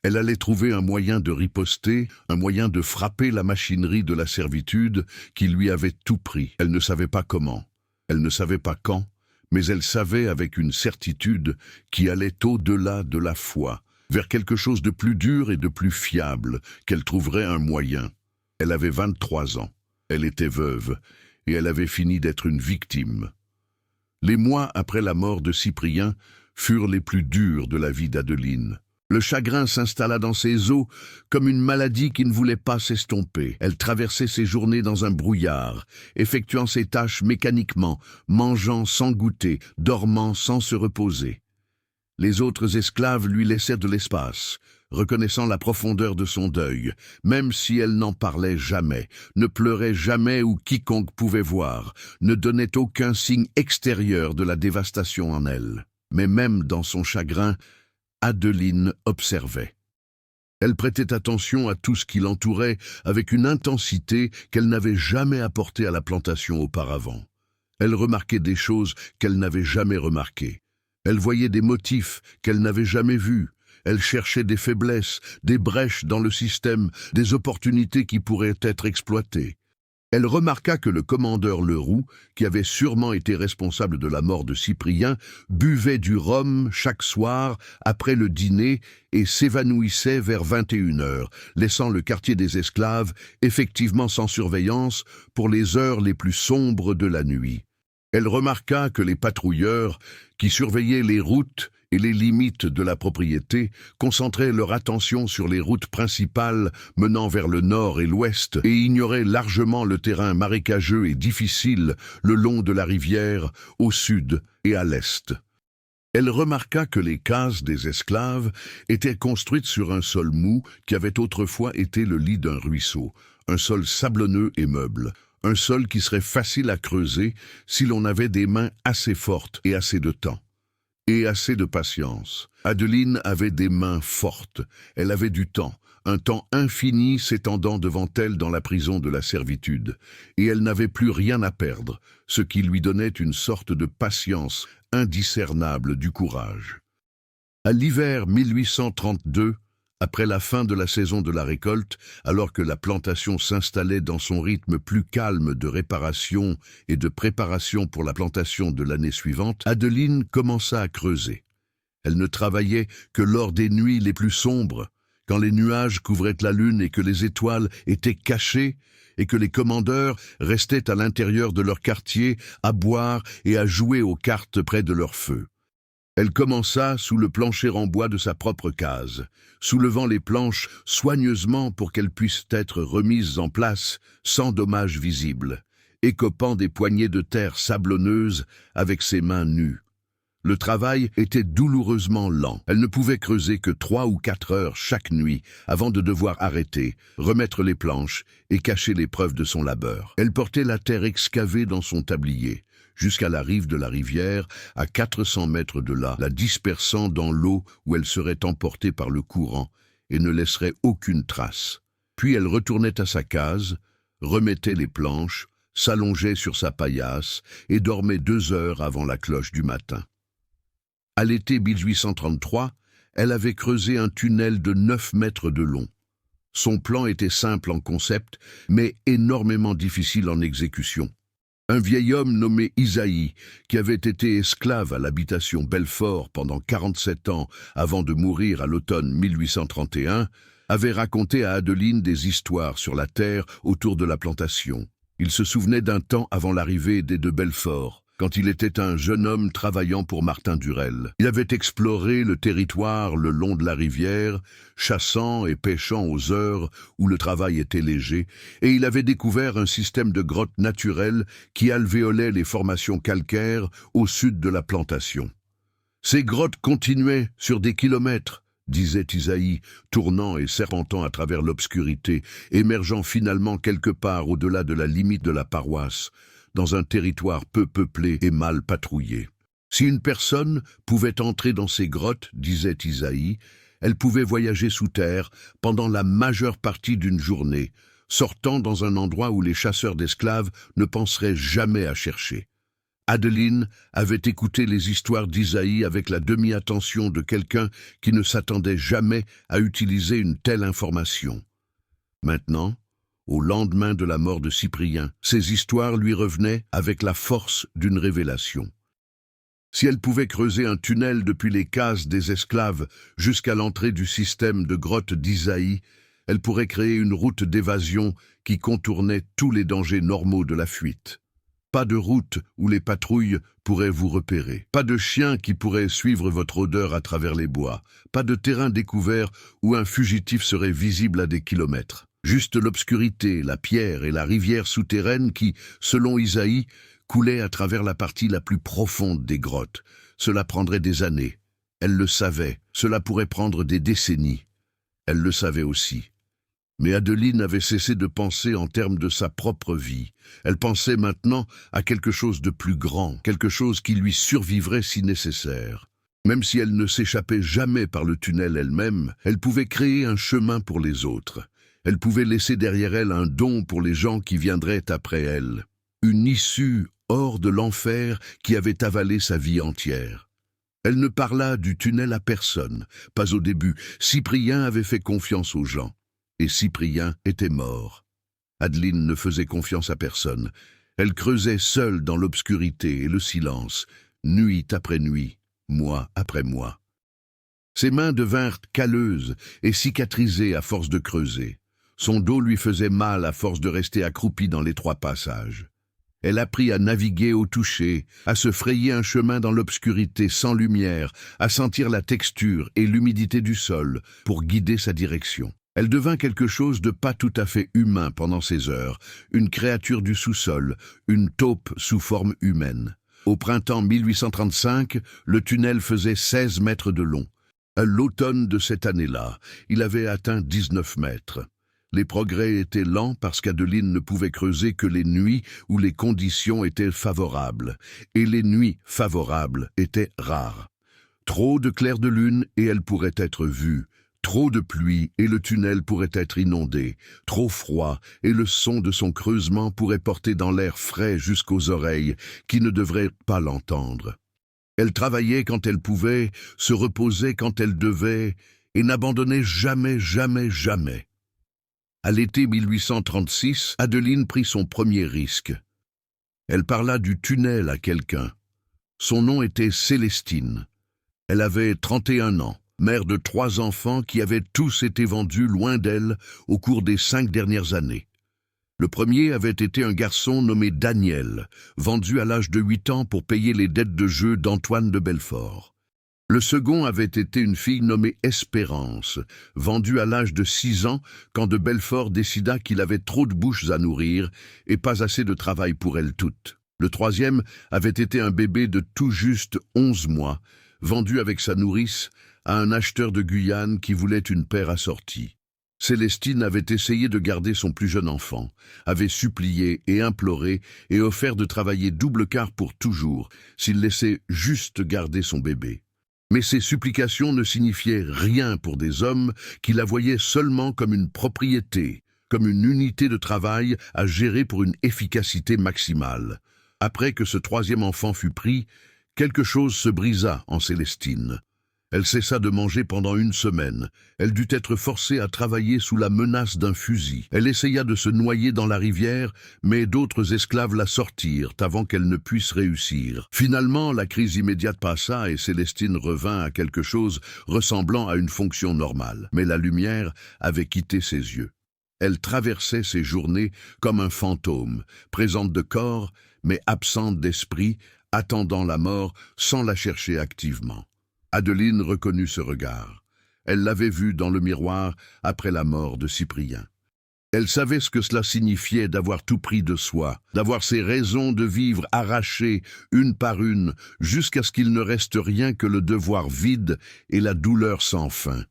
Elle allait trouver un moyen de riposter, un moyen de frapper la machinerie de la servitude qui lui avait tout pris. Elle ne savait pas comment. Elle ne savait pas quand, mais elle savait avec une certitude qui allait au-delà de la foi, vers quelque chose de plus dur et de plus fiable, qu'elle trouverait un moyen. Elle avait 23 ans, elle était veuve, et elle avait fini d'être une victime. Les mois après la mort de Cyprien furent les plus durs de la vie d'Adeline. Le chagrin s'installa dans ses os comme une maladie qui ne voulait pas s'estomper. Elle traversait ses journées dans un brouillard, effectuant ses tâches mécaniquement, mangeant sans goûter, dormant sans se reposer. Les autres esclaves lui laissaient de l'espace, reconnaissant la profondeur de son deuil, même si elle n'en parlait jamais, ne pleurait jamais où quiconque pouvait voir, ne donnait aucun signe extérieur de la dévastation en elle. Mais même dans son chagrin, Adeline observait. Elle prêtait attention à tout ce qui l'entourait avec une intensité qu'elle n'avait jamais apportée à la plantation auparavant. Elle remarquait des choses qu'elle n'avait jamais remarquées. Elle voyait des motifs qu'elle n'avait jamais vus. Elle cherchait des faiblesses, des brèches dans le système, des opportunités qui pourraient être exploitées. Elle remarqua que le commandeur Leroux, qui avait sûrement été responsable de la mort de Cyprien, buvait du rhum chaque soir après le dîner et s'évanouissait vers 21 heures, laissant le quartier des esclaves effectivement sans surveillance pour les heures les plus sombres de la nuit. Elle remarqua que les patrouilleurs, qui surveillaient les routes et les limites de la propriété, concentraient leur attention sur les routes principales menant vers le nord et l'ouest et ignoraient largement le terrain marécageux et difficile le long de la rivière, au sud et à l'est. Elle remarqua que les cases des esclaves étaient construites sur un sol mou qui avait autrefois été le lit d'un ruisseau, un sol sablonneux et meuble, un sol qui serait facile à creuser si l'on avait des mains assez fortes et assez de temps. Et assez de patience. Adeline avait des mains fortes, elle avait du temps, un temps infini s'étendant devant elle dans la prison de la servitude, et elle n'avait plus rien à perdre, ce qui lui donnait une sorte de patience indiscernable du courage. À l'hiver 1832, après la fin de la saison de la récolte, alors que la plantation s'installait dans son rythme plus calme de réparation et de préparation pour la plantation de l'année suivante, Adeline commença à creuser. Elle ne travaillait que lors des nuits les plus sombres, quand les nuages couvraient la lune et que les étoiles étaient cachées, et que les commandeurs restaient à l'intérieur de leur quartier à boire et à jouer aux cartes près de leur feu. Elle commença sous le plancher en bois de sa propre case, soulevant les planches soigneusement pour qu'elles puissent être remises en place sans dommages visibles, écopant des poignées de terre sablonneuses avec ses mains nues. Le travail était douloureusement lent. Elle ne pouvait creuser que 3 ou 4 heures chaque nuit avant de devoir arrêter, remettre les planches et cacher les preuves de son labeur. Elle portait la terre excavée dans son tablier, jusqu'à la rive de la rivière, à 400 mètres de là, la dispersant dans l'eau où elle serait emportée par le courant et ne laisserait aucune trace. Puis elle retournait à sa case, remettait les planches, s'allongeait sur sa paillasse et dormait 2 heures avant la cloche du matin. À l'été 1833, elle avait creusé un tunnel de 9 mètres de long. Son plan était simple en concept, mais énormément difficile en exécution. Un vieil homme nommé Isaïe, qui avait été esclave à l'habitation Belfort pendant 47 ans avant de mourir à l'automne 1831, avait raconté à Adeline des histoires sur la terre autour de la plantation. Il se souvenait d'un temps avant l'arrivée des de Belfort, quand il était un jeune homme travaillant pour Martin Durel. Il avait exploré le territoire le long de la rivière, chassant et pêchant aux heures où le travail était léger, et il avait découvert un système de grottes naturelles qui alvéolaient les formations calcaires au sud de la plantation. Ces grottes continuaient sur des kilomètres, disait Isaïe, tournant et serpentant à travers l'obscurité, émergeant finalement quelque part au-delà de la limite de la paroisse, dans un territoire peu peuplé et mal patrouillé. Si une personne pouvait entrer dans ces grottes, disait Isaïe, elle pouvait voyager sous terre pendant la majeure partie d'une journée, sortant dans un endroit où les chasseurs d'esclaves ne penseraient jamais à chercher. Adeline avait écouté les histoires d'Isaïe avec la demi-attention de quelqu'un qui ne s'attendait jamais à utiliser une telle information. Maintenant, au lendemain de la mort de Cyprien, ces histoires lui revenaient avec la force d'une révélation. Si elle pouvait creuser un tunnel depuis les cases des esclaves jusqu'à l'entrée du système de grottes d'Isaïe, elle pourrait créer une route d'évasion qui contournait tous les dangers normaux de la fuite. Pas de route où les patrouilles pourraient vous repérer. Pas de chien qui pourrait suivre votre odeur à travers les bois. Pas de terrain découvert où un fugitif serait visible à des kilomètres. Juste l'obscurité, la pierre et la rivière souterraine qui, selon Isaïe, coulait à travers la partie la plus profonde des grottes. Cela prendrait des années. Elle le savait. Cela pourrait prendre des décennies. Elle le savait aussi. Mais Adeline avait cessé de penser en termes de sa propre vie. Elle pensait maintenant à quelque chose de plus grand, quelque chose qui lui survivrait si nécessaire. Même si elle ne s'échappait jamais par le tunnel elle-même, elle pouvait créer un chemin pour les autres. Elle pouvait laisser derrière elle un don pour les gens qui viendraient après elle. Une issue hors de l'enfer qui avait avalé sa vie entière. Elle ne parla du tunnel à personne, pas au début. Cyprien avait fait confiance aux gens. Et Cyprien était mort. Adeline ne faisait confiance à personne. Elle creusait seule dans l'obscurité et le silence, nuit après nuit, mois après mois. Ses mains devinrent calleuses et cicatrisées à force de creuser. Son dos lui faisait mal à force de rester accroupi dans l'étroit passage. Elle apprit à naviguer au toucher, à se frayer un chemin dans l'obscurité sans lumière, à sentir la texture et l'humidité du sol pour guider sa direction. Elle devint quelque chose de pas tout à fait humain pendant ces heures, une créature du sous-sol, une taupe sous forme humaine. Au printemps 1835, le tunnel faisait 16 mètres de long. À l'automne de cette année-là, il avait atteint 19 mètres. Les progrès étaient lents parce qu'Adeline ne pouvait creuser que les nuits où les conditions étaient favorables, et les nuits favorables étaient rares. Trop de clair de lune et elle pourrait être vue, trop de pluie et le tunnel pourrait être inondé, trop froid et le son de son creusement pourrait porter dans l'air frais jusqu'aux oreilles qui ne devraient pas l'entendre. Elle travaillait quand elle pouvait, se reposait quand elle devait, et n'abandonnait jamais, jamais, jamais. À l'été 1836, Adeline prit son premier risque. Elle parla du tunnel à quelqu'un. Son nom était Célestine. Elle avait 31 ans, mère de 3 enfants qui avaient tous été vendus loin d'elle au cours des 5 dernières années. Le premier avait été un garçon nommé Daniel, vendu à l'âge de 8 ans pour payer les dettes de jeu d'Antoine de Belfort. Le second avait été une fille nommée Espérance, vendue à l'âge de 6 ans quand de Belfort décida qu'il avait trop de bouches à nourrir et pas assez de travail pour elles toutes. Le troisième avait été un bébé de tout juste 11 mois, vendu avec sa nourrice à un acheteur de Guyane qui voulait une paire assortie. Célestine avait essayé de garder son plus jeune enfant, avait supplié et imploré et offert de travailler double quart pour toujours s'il laissait juste garder son bébé. Mais ces supplications ne signifiaient rien pour des hommes qui la voyaient seulement comme une propriété, comme une unité de travail à gérer pour une efficacité maximale. Après que ce troisième enfant fut pris, quelque chose se brisa en Célestine. Elle cessa de manger pendant 1 semaine. Elle dut être forcée à travailler sous la menace d'un fusil. Elle essaya de se noyer dans la rivière, mais d'autres esclaves la sortirent avant qu'elle ne puisse réussir. Finalement, la crise immédiate passa et Célestine revint à quelque chose ressemblant à une fonction normale. Mais la lumière avait quitté ses yeux. Elle traversait ses journées comme un fantôme, présente de corps, mais absente d'esprit, attendant la mort sans la chercher activement. Adeline reconnut ce regard. Elle l'avait vu dans le miroir après la mort de Cyprien. Elle savait ce que cela signifiait d'avoir tout pris de soi, d'avoir ses raisons de vivre arrachées une par une, jusqu'à ce qu'il ne reste rien que le devoir vide et la douleur sans fin.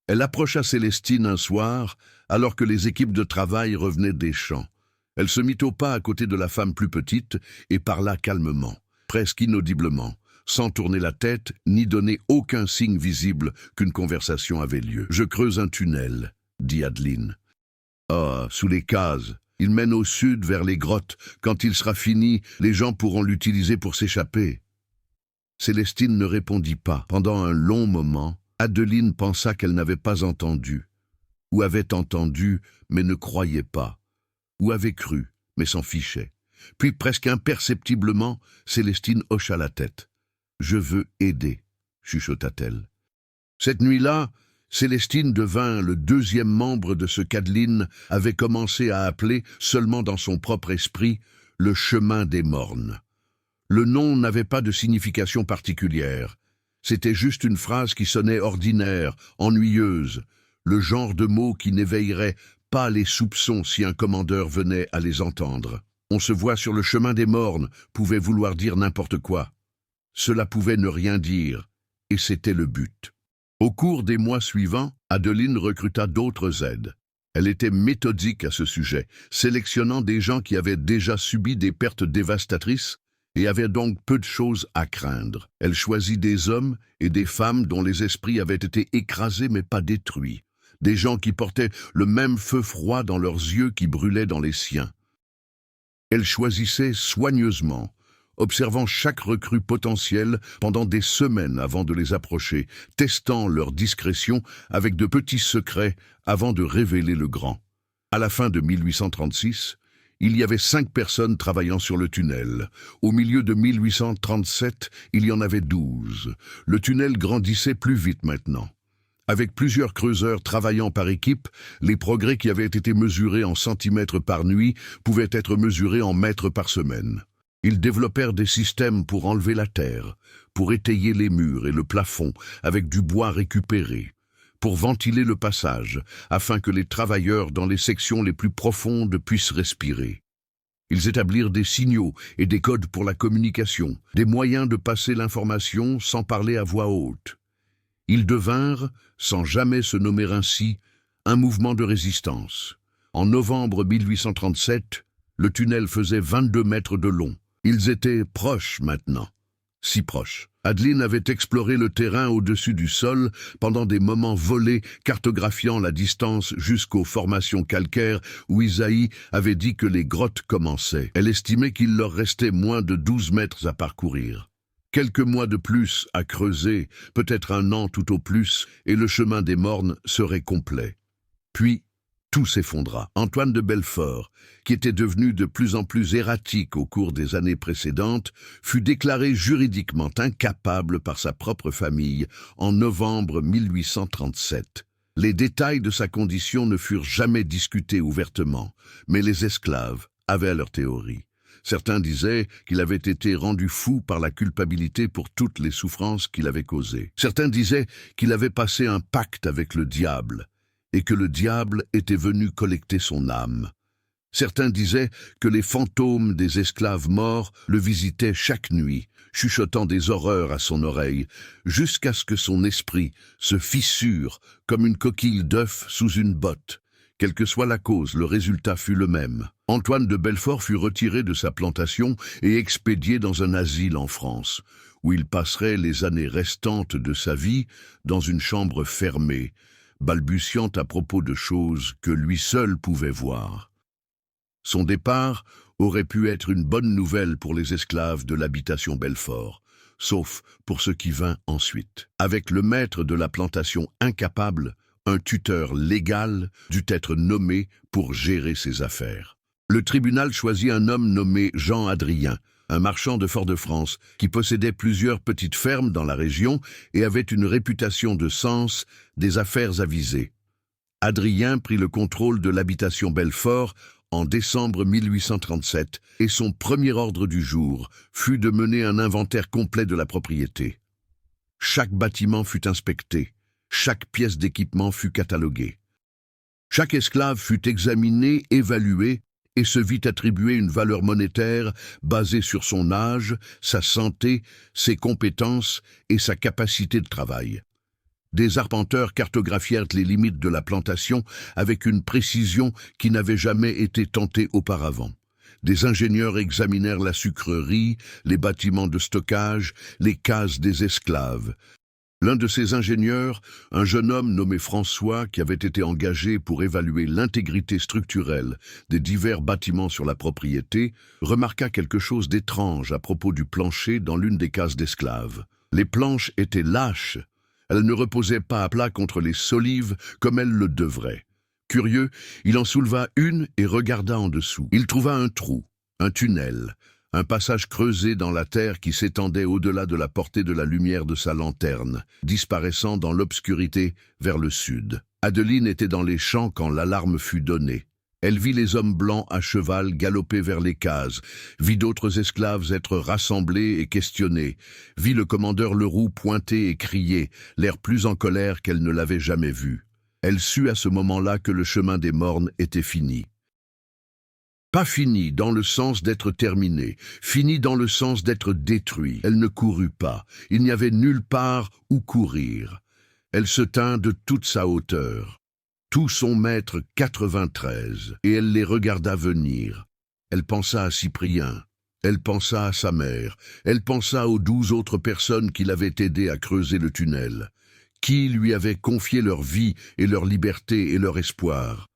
Elle approcha Célestine un soir, alors que les équipes de travail revenaient des champs. Elle se mit au pas à côté de la femme plus petite et parla calmement, presque inaudiblement, sans tourner la tête ni donner aucun signe visible qu'une conversation avait lieu. « Je creuse un tunnel », dit Adeline. « Ah, sous les cases. Il mène au sud vers les grottes. Quand il sera fini, les gens pourront l'utiliser pour s'échapper. » Célestine ne répondit pas. Pendant un long moment, Adeline pensa qu'elle n'avait pas entendu, ou avait entendu, mais ne croyait pas, ou avait cru, mais s'en fichait. Puis, presque imperceptiblement, Célestine hocha la tête. « Je veux aider », chuchota-t-elle. Cette nuit-là, Célestine devint le 2e membre de ce qu'Adeline avait commencé à appeler, seulement dans son propre esprit, le chemin des mornes. Le nom n'avait pas de signification particulière. C'était juste une phrase qui sonnait ordinaire, ennuyeuse, le genre de mot qui n'éveillerait pas les soupçons si un commandeur venait à les entendre. « On se voit sur le chemin des mornes » pouvait vouloir dire n'importe quoi. Cela pouvait ne rien dire, et c'était le but. Au cours des mois suivants, Adeline recruta d'autres aides. Elle était méthodique à ce sujet, sélectionnant des gens qui avaient déjà subi des pertes dévastatrices et avaient donc peu de choses à craindre. Elle choisit des hommes et des femmes dont les esprits avaient été écrasés mais pas détruits, des gens qui portaient le même feu froid dans leurs yeux qui brûlait dans les siens. Elle choisissait soigneusement, observant chaque recrue potentielle pendant des semaines avant de les approcher, testant leur discrétion avec de petits secrets avant de révéler le grand. À la fin de 1836, il y avait 5 personnes travaillant sur le tunnel. Au milieu de 1837, il y en avait 12. Le tunnel grandissait plus vite maintenant. Avec plusieurs creuseurs travaillant par équipe, les progrès qui avaient été mesurés en centimètres par nuit pouvaient être mesurés en mètres par semaine. Ils développèrent des systèmes pour enlever la terre, pour étayer les murs et le plafond avec du bois récupéré, pour ventiler le passage, afin que les travailleurs dans les sections les plus profondes puissent respirer. Ils établirent des signaux et des codes pour la communication, des moyens de passer l'information sans parler à voix haute. Ils devinrent, sans jamais se nommer ainsi, un mouvement de résistance. En novembre 1837, le tunnel faisait 22 mètres de long. Ils étaient proches maintenant, si proches. Adeline avait exploré le terrain au-dessus du sol pendant des moments volés, cartographiant la distance jusqu'aux formations calcaires où Isaïe avait dit que les grottes commençaient. Elle estimait qu'il leur restait moins de 12 mètres à parcourir. Quelques mois de plus à creuser, peut-être un an tout au plus, et le chemin des mornes serait complet. Puis, tout s'effondra. Antoine de Belfort, qui était devenu de plus en plus erratique au cours des années précédentes, fut déclaré juridiquement incapable par sa propre famille en novembre 1837. Les détails de sa condition ne furent jamais discutés ouvertement, mais les esclaves avaient leur théorie. Certains disaient qu'il avait été rendu fou par la culpabilité pour toutes les souffrances qu'il avait causées. Certains disaient qu'il avait passé un pacte avec le diable et que le diable était venu collecter son âme. Certains disaient que les fantômes des esclaves morts le visitaient chaque nuit, chuchotant des horreurs à son oreille, jusqu'à ce que son esprit se fissure comme une coquille d'œuf sous une botte. Quelle que soit la cause, le résultat fut le même. Antoine de Belfort fut retiré de sa plantation et expédié dans un asile en France, où il passerait les années restantes de sa vie dans une chambre fermée, balbutiant à propos de choses que lui seul pouvait voir. Son départ aurait pu être une bonne nouvelle pour les esclaves de l'habitation Belfort, sauf pour ce qui vint ensuite. Avec le maître de la plantation incapable, un tuteur légal dut être nommé pour gérer ses affaires. Le tribunal choisit un homme nommé Jean Adrien, un marchand de Fort-de-France qui possédait plusieurs petites fermes dans la région et avait une réputation de sens des affaires avisées. Adrien prit le contrôle de l'habitation Belfort en décembre 1837 et son premier ordre du jour fut de mener un inventaire complet de la propriété. Chaque bâtiment fut inspecté. Chaque pièce d'équipement fut cataloguée. Chaque esclave fut examiné, évalué et se vit attribuer une valeur monétaire basée sur son âge, sa santé, ses compétences et sa capacité de travail. Des arpenteurs cartographièrent les limites de la plantation avec une précision qui n'avait jamais été tentée auparavant. Des ingénieurs examinèrent la sucrerie, les bâtiments de stockage, les cases des esclaves. L'un de ces ingénieurs, un jeune homme nommé François, qui avait été engagé pour évaluer l'intégrité structurelle des divers bâtiments sur la propriété, remarqua quelque chose d'étrange à propos du plancher dans l'une des cases d'esclaves. Les planches étaient lâches. Elles ne reposaient pas à plat contre les solives comme elles le devraient. Curieux, il en souleva une et regarda en dessous. Il trouva un trou, un tunnel, un passage creusé dans la terre qui s'étendait au-delà de la portée de la lumière de sa lanterne, disparaissant dans l'obscurité vers le sud. Adeline était dans les champs quand l'alarme fut donnée. Elle vit les hommes blancs à cheval galoper vers les cases, vit d'autres esclaves être rassemblés et questionnés, vit le commandeur Leroux pointer et crier, l'air plus en colère qu'elle ne l'avait jamais vu. Elle sut à ce moment-là que le chemin des mornes était fini. Pas fini dans le sens d'être terminé, fini dans le sens d'être détruit. Elle ne courut pas, il n'y avait nulle part où courir. Elle se tint de toute sa hauteur. Tout son mètre 93, et elle les regarda venir. Elle pensa à Cyprien, elle pensa à sa mère, elle pensa aux 12 autres personnes qui l'avaient aidé à creuser le tunnel, qui lui avaient confié leur vie et leur liberté et leur espoir.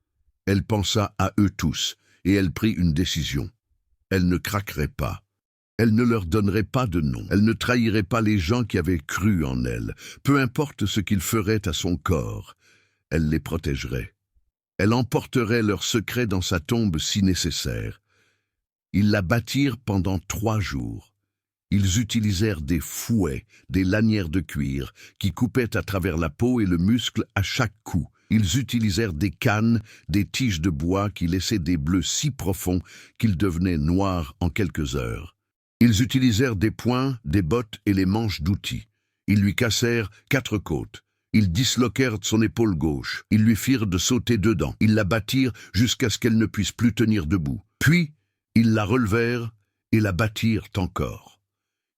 Elle pensa à eux tous, et elle prit une décision. Elle ne craquerait pas. Elle ne leur donnerait pas de nom. Elle ne trahirait pas les gens qui avaient cru en elle, peu importe ce qu'ils feraient à son corps. Elle les protégerait. Elle emporterait leurs secrets dans sa tombe si nécessaire. Ils la bâtirent pendant 3 jours. Ils utilisèrent des fouets, des lanières de cuir, qui coupaient à travers la peau et le muscle à chaque coup. Ils utilisèrent des cannes, des tiges de bois qui laissaient des bleus si profonds qu'ils devenaient noirs en quelques heures. Ils utilisèrent des poings, des bottes et les manches d'outils. Ils lui cassèrent 4 côtes. Ils disloquèrent son épaule gauche. Ils lui firent de sauter dedans. Ils la battirent jusqu'à ce qu'elle ne puisse plus tenir debout. Puis, ils la relevèrent et la battirent encore.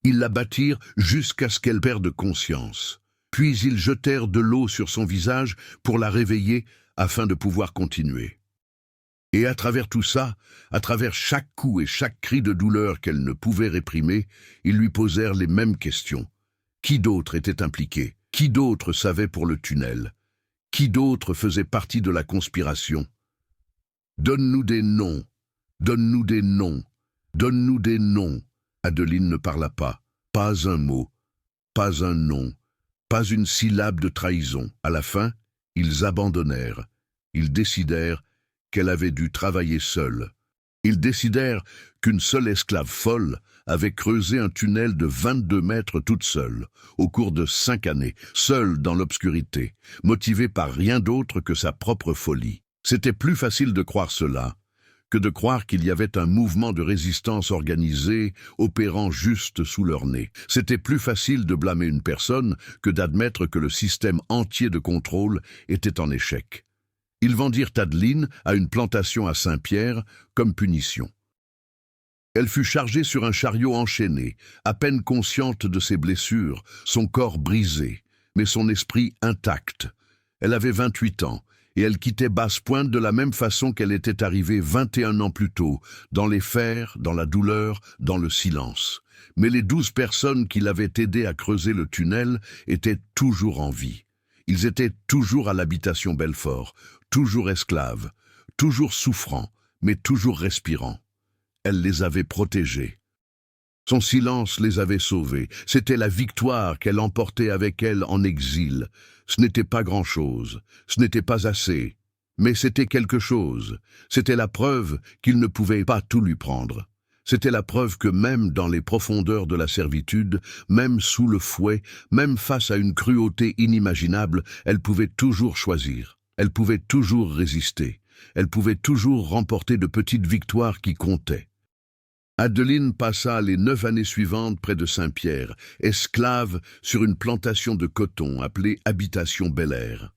Ils la battirent jusqu'à ce qu'elle perde conscience. Puis ils jetèrent de l'eau sur son visage pour la réveiller afin de pouvoir continuer. Et à travers tout ça, à travers chaque coup et chaque cri de douleur qu'elle ne pouvait réprimer, ils lui posèrent les mêmes questions. Qui d'autre était impliqué? Qui d'autre savait pour le tunnel? Qui d'autre faisait partie de la conspiration? Donne-nous des noms, donne-nous des noms, donne-nous des noms. Adeline ne parla pas. Pas un mot, pas un nom, pas une syllabe de trahison. À la fin, ils abandonnèrent. Ils décidèrent qu'elle avait dû travailler seule. Ils décidèrent qu'une seule esclave folle avait creusé un tunnel de 22 mètres toute seule, au cours de 5 années, seule dans l'obscurité, motivée par rien d'autre que sa propre folie. C'était plus facile de croire cela que de croire qu'il y avait un mouvement de résistance organisé opérant juste sous leur nez. C'était plus facile de blâmer une personne que d'admettre que le système entier de contrôle était en échec. Ils vendirent Adeline à une plantation à Saint-Pierre comme punition. Elle fut chargée sur un chariot enchaîné, à peine consciente de ses blessures, son corps brisé, mais son esprit intact. Elle avait 28 ans, et elle quittait Basse-Pointe de la même façon qu'elle était arrivée 21 ans plus tôt, dans les fers, dans la douleur, dans le silence. Mais les 12 personnes qui l'avaient aidée à creuser le tunnel étaient toujours en vie. Ils étaient toujours à l'habitation Belfort, toujours esclaves, toujours souffrants, mais toujours respirants. Elle les avait protégés. Son silence les avait sauvés. C'était la victoire qu'elle emportait avec elle en exil. Ce n'était pas grand-chose, ce n'était pas assez, mais c'était quelque chose. C'était la preuve qu'il ne pouvait pas tout lui prendre. C'était la preuve que même dans les profondeurs de la servitude, même sous le fouet, même face à une cruauté inimaginable, elle pouvait toujours choisir. Elle pouvait toujours résister. Elle pouvait toujours remporter de petites victoires qui comptaient. Adeline passa les 9 années suivantes près de Saint-Pierre, esclave sur une plantation de coton appelée Habitation Bel-Air.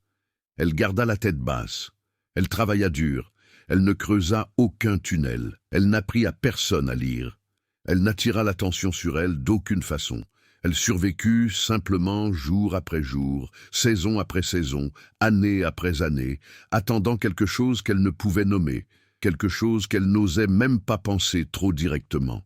Elle garda la tête basse. Elle travailla dur. Elle ne creusa aucun tunnel. Elle n'apprit à personne à lire. Elle n'attira l'attention sur elle d'aucune façon. Elle survécut simplement jour après jour, saison après saison, année après année, attendant quelque chose qu'elle ne pouvait nommer, quelque chose qu'elle n'osait même pas penser trop directement.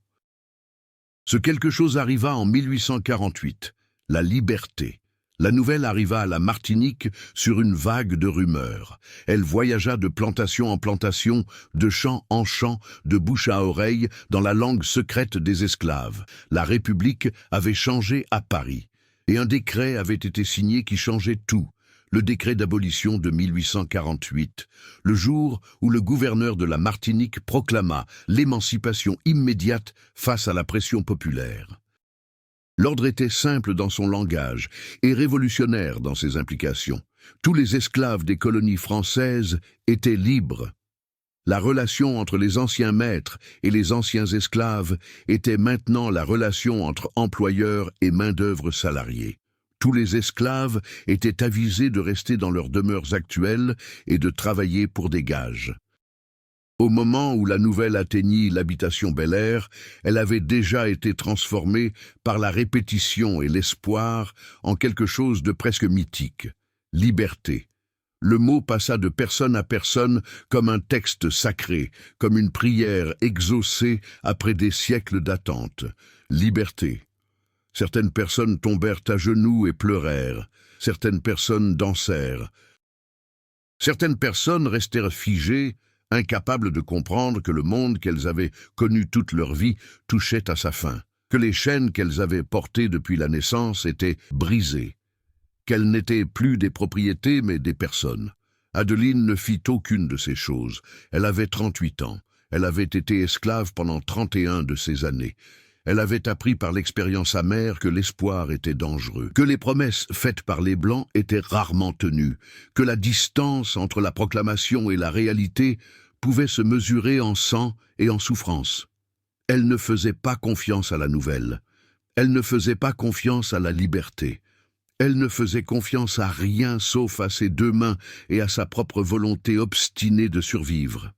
Ce quelque chose arriva en 1848, la liberté. La nouvelle arriva à la Martinique sur une vague de rumeurs. Elle voyagea de plantation en plantation, de champ en champ, de bouche à oreille, dans la langue secrète des esclaves. La République avait changé à Paris, et un décret avait été signé qui changeait tout. Le décret d'abolition de 1848, le jour où le gouverneur de la Martinique proclama l'émancipation immédiate face à la pression populaire. L'ordre était simple dans son langage et révolutionnaire dans ses implications. Tous les esclaves des colonies françaises étaient libres. La relation entre les anciens maîtres et les anciens esclaves était maintenant la relation entre employeurs et main-d'œuvre salariée. Tous les esclaves étaient avisés de rester dans leurs demeures actuelles et de travailler pour des gages. Au moment où la nouvelle atteignit l'habitation Bel-Air, elle avait déjà été transformée par la répétition et l'espoir en quelque chose de presque mythique. Liberté. Le mot passa de personne à personne comme un texte sacré, comme une prière exaucée après des siècles d'attente. Liberté. Certaines personnes tombèrent à genoux et pleurèrent. Certaines personnes dansèrent. Certaines personnes restèrent figées, incapables de comprendre que le monde qu'elles avaient connu toute leur vie touchait à sa fin, que les chaînes qu'elles avaient portées depuis la naissance étaient brisées, qu'elles n'étaient plus des propriétés mais des personnes. Adeline ne fit aucune de ces choses. Elle avait 38 ans. Elle avait été esclave pendant 31 de ces années. Elle avait appris par l'expérience amère que l'espoir était dangereux, que les promesses faites par les Blancs étaient rarement tenues, que la distance entre la proclamation et la réalité pouvait se mesurer en sang et en souffrance. Elle ne faisait pas confiance à la nouvelle. Elle ne faisait pas confiance à la liberté. Elle ne faisait confiance à rien sauf à ses deux mains et à sa propre volonté obstinée de survivre.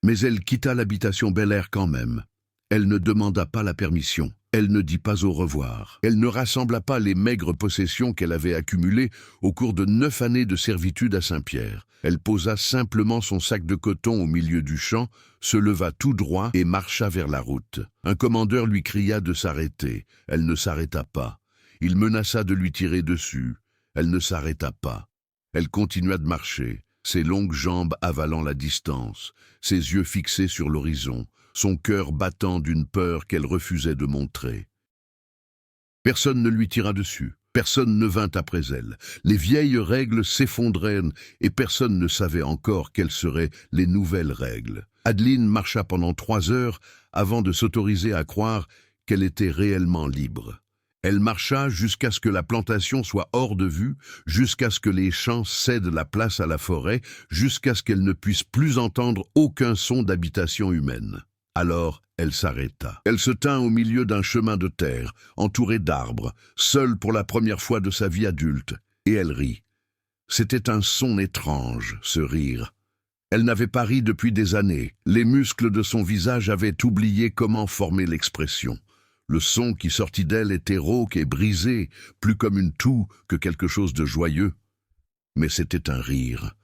Mais elle quitta l'habitation Bel Air quand même. Elle ne demanda pas la permission. Elle ne dit pas au revoir. Elle ne rassembla pas les maigres possessions qu'elle avait accumulées au cours de 9 années de servitude à Saint-Pierre. Elle posa simplement son sac de coton au milieu du champ, se leva tout droit et marcha vers la route. Un commandeur lui cria de s'arrêter. Elle ne s'arrêta pas. Il menaça de lui tirer dessus. Elle ne s'arrêta pas. Elle continua de marcher, ses longues jambes avalant la distance, ses yeux fixés sur l'horizon, son cœur battant d'une peur qu'elle refusait de montrer. Personne ne lui tira dessus, personne ne vint après elle. Les vieilles règles s'effondraient et personne ne savait encore quelles seraient les nouvelles règles. Adeline marcha pendant 3 heures avant de s'autoriser à croire qu'elle était réellement libre. Elle marcha jusqu'à ce que la plantation soit hors de vue, jusqu'à ce que les champs cèdent la place à la forêt, jusqu'à ce qu'elle ne puisse plus entendre aucun son d'habitation humaine. Alors, elle s'arrêta. Elle se tint au milieu d'un chemin de terre, entourée d'arbres, seule pour la première fois de sa vie adulte, et elle rit. C'était un son étrange, ce rire. Elle n'avait pas ri depuis des années. Les muscles de son visage avaient oublié comment former l'expression. Le son qui sortit d'elle était rauque et brisé, plus comme une toux que quelque chose de joyeux. Mais c'était un rire.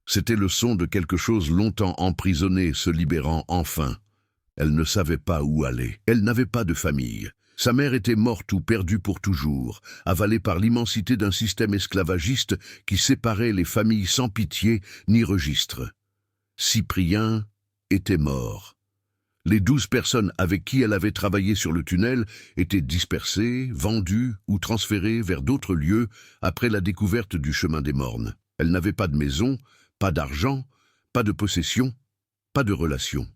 C'était le son de quelque chose longtemps emprisonné se libérant enfin. Elle ne savait pas où aller. Elle n'avait pas de famille. Sa mère était morte ou perdue pour toujours, avalée par l'immensité d'un système esclavagiste qui séparait les familles sans pitié ni registre. Cyprien était mort. Les 12 personnes avec qui elle avait travaillé sur le tunnel étaient dispersées, vendues ou transférées vers d'autres lieux après la découverte du chemin des Mornes. Elle n'avait pas de maison, pas d'argent, pas de possession, pas de relation.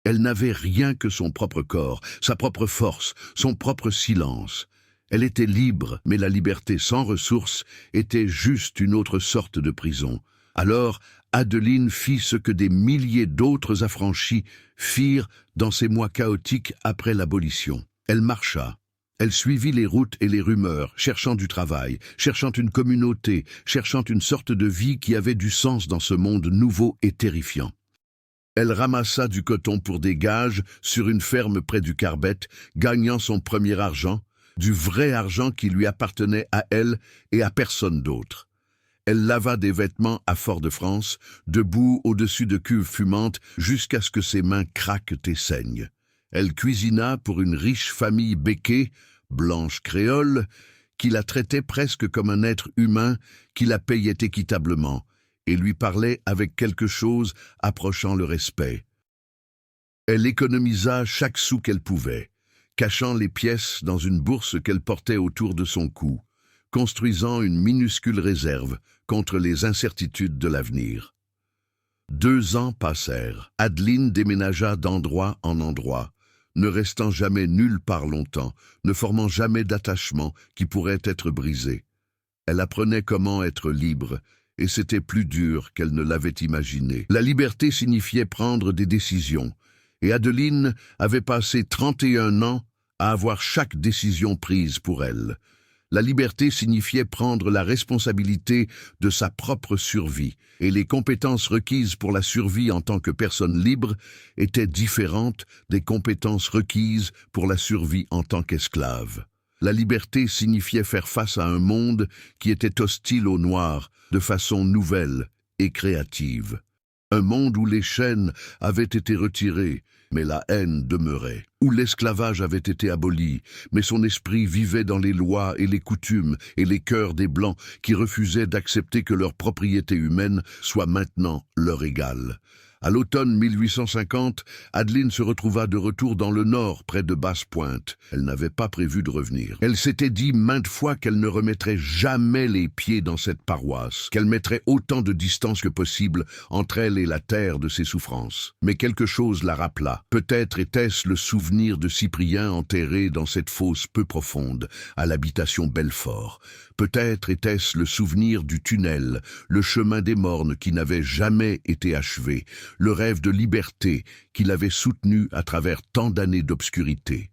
Elle n'avait rien que son propre corps, sa propre force, son propre silence. Elle était libre, mais la liberté sans ressources était juste une autre sorte de prison. Alors, Adeline fit ce que des milliers d'autres affranchis firent dans ces mois chaotiques après l'abolition. Elle marcha. Elle suivit les routes et les rumeurs, cherchant du travail, cherchant une communauté, cherchant une sorte de vie qui avait du sens dans ce monde nouveau et terrifiant. Elle ramassa du coton pour des gages sur une ferme près du Carbet, gagnant son premier argent, du vrai argent qui lui appartenait à elle et à personne d'autre. Elle lava des vêtements à Fort-de-France, debout au-dessus de cuves fumantes, jusqu'à ce que ses mains craquent et saignent. Elle cuisina pour une riche famille béquée, blanche créole, qui la traitait presque comme un être humain, qui la payait équitablement, et lui parlait avec quelque chose approchant le respect. Elle économisa chaque sou qu'elle pouvait, cachant les pièces dans une bourse qu'elle portait autour de son cou, construisant une minuscule réserve contre les incertitudes de l'avenir. 2 ans passèrent. Adeline déménagea d'endroit en endroit, ne restant jamais nulle part longtemps, ne formant jamais d'attachement qui pourrait être brisé. Elle apprenait comment être libre, et c'était plus dur qu'elle ne l'avait imaginé. La liberté signifiait prendre des décisions, et Adeline avait passé 31 ans à avoir chaque décision prise pour elle. La liberté signifiait prendre la responsabilité de sa propre survie, et les compétences requises pour la survie en tant que personne libre étaient différentes des compétences requises pour la survie en tant qu'esclave. La liberté signifiait faire face à un monde qui était hostile au noir de façon nouvelle et créative. Un monde où les chaînes avaient été retirées, mais la haine demeurait, où l'esclavage avait été aboli, mais son esprit vivait dans les lois et les coutumes et les cœurs des Blancs qui refusaient d'accepter que leur propriété humaine soit maintenant leur égale. À l'automne 1850, Adeline se retrouva de retour dans le nord, près de Basse-Pointe. Elle n'avait pas prévu de revenir. Elle s'était dit maintes fois qu'elle ne remettrait jamais les pieds dans cette paroisse, qu'elle mettrait autant de distance que possible entre elle et la terre de ses souffrances. Mais quelque chose la rappela. Peut-être était-ce le souvenir de Cyprien enterré dans cette fosse peu profonde, à l'habitation Belfort. Peut-être était-ce le souvenir du tunnel, le chemin des mornes qui n'avait jamais été achevé, le rêve de liberté qu'il avait soutenu à travers tant d'années d'obscurité.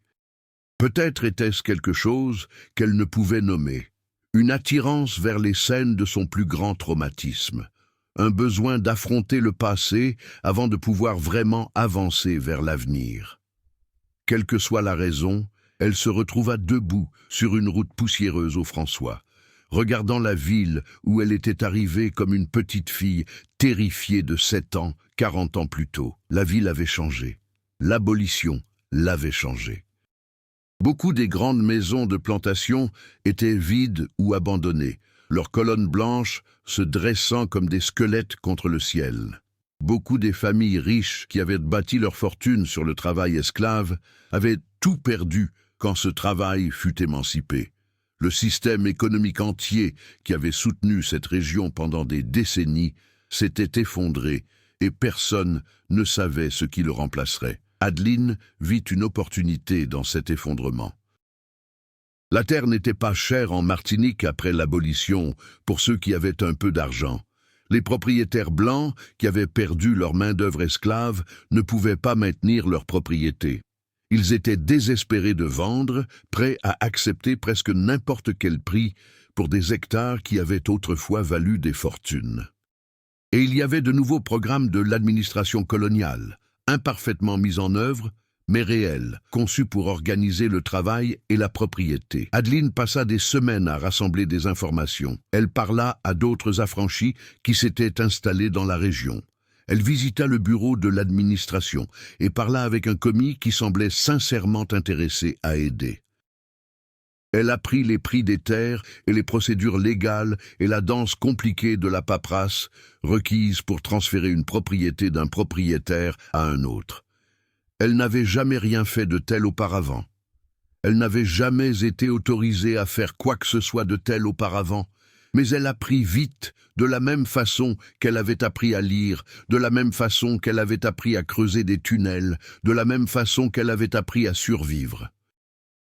Peut-être était-ce quelque chose qu'elle ne pouvait nommer, une attirance vers les scènes de son plus grand traumatisme, un besoin d'affronter le passé avant de pouvoir vraiment avancer vers l'avenir. Quelle que soit la raison, elle se retrouva debout sur une route poussiéreuse au François, regardant la ville où elle était arrivée comme une petite fille terrifiée de 7 ans, 40 ans plus tôt. La ville avait changé. L'abolition l'avait changé. Beaucoup des grandes maisons de plantation étaient vides ou abandonnées, leurs colonnes blanches se dressant comme des squelettes contre le ciel. Beaucoup des familles riches qui avaient bâti leur fortune sur le travail esclave avaient tout perdu quand ce travail fut émancipé. Le système économique entier qui avait soutenu cette région pendant des décennies s'était effondré et personne ne savait ce qui le remplacerait. Adeline vit une opportunité dans cet effondrement. La terre n'était pas chère en Martinique après l'abolition pour ceux qui avaient un peu d'argent. Les propriétaires blancs qui avaient perdu leur main-d'œuvre esclave ne pouvaient pas maintenir leur propriété. Ils étaient désespérés de vendre, prêts à accepter presque n'importe quel prix pour des hectares qui avaient autrefois valu des fortunes. Et il y avait de nouveaux programmes de l'administration coloniale, imparfaitement mis en œuvre, mais réels, conçus pour organiser le travail et la propriété. Adeline passa des semaines à rassembler des informations. Elle parla à d'autres affranchis qui s'étaient installés dans la région. Elle visita le bureau de l'administration et parla avec un commis qui semblait sincèrement intéressé à aider. Elle apprit les prix des terres et les procédures légales et la danse compliquée de la paperasse requise pour transférer une propriété d'un propriétaire à un autre. Elle n'avait jamais rien fait de tel auparavant. Elle n'avait jamais été autorisée à faire quoi que ce soit de tel auparavant, mais elle apprit vite, de la même façon qu'elle avait appris à lire, de la même façon qu'elle avait appris à creuser des tunnels, de la même façon qu'elle avait appris à survivre.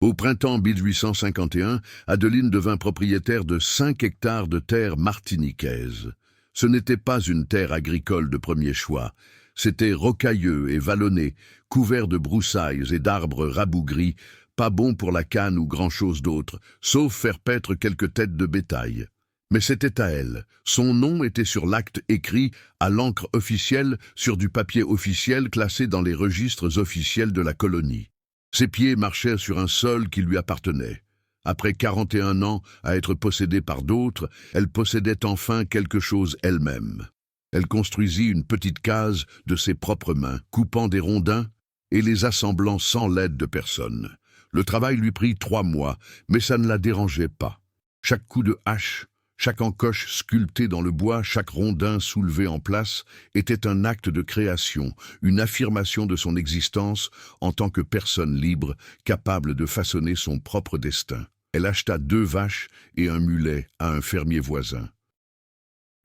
Au printemps 1851, Adeline devint propriétaire de 5 hectares de terre martiniquaise. Ce n'était pas une terre agricole de premier choix. C'était rocailleux et vallonné, couvert de broussailles et d'arbres rabougris, pas bon pour la canne ou grand-chose d'autre, sauf faire paître quelques têtes de bétail. Mais c'était à elle. Son nom était sur l'acte écrit à l'encre officielle sur du papier officiel classé dans les registres officiels de la colonie. Ses pieds marchaient sur un sol qui lui appartenait. Après 41 ans à être possédée par d'autres, elle possédait enfin quelque chose elle-même. Elle construisit une petite case de ses propres mains, coupant des rondins et les assemblant sans l'aide de personne. Le travail lui prit 3 mois, mais ça ne la dérangeait pas. Chaque coup de hache, chaque encoche sculptée dans le bois, chaque rondin soulevé en place était un acte de création, une affirmation de son existence en tant que personne libre, capable de façonner son propre destin. Elle acheta 2 vaches et un mulet à un fermier voisin.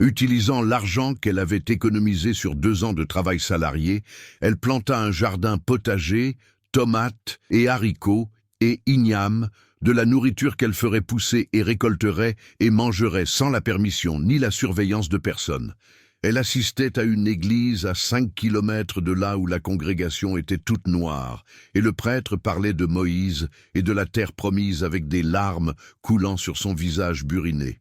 Utilisant l'argent qu'elle avait économisé sur 2 ans de travail salarié, elle planta un jardin potager, tomates et haricots et ignames, de la nourriture qu'elle ferait pousser et récolterait et mangerait sans la permission ni la surveillance de personne. Elle assistait à une église à 5 kilomètres de là où la congrégation était toute noire, et le prêtre parlait de Moïse et de la terre promise avec des larmes coulant sur son visage buriné.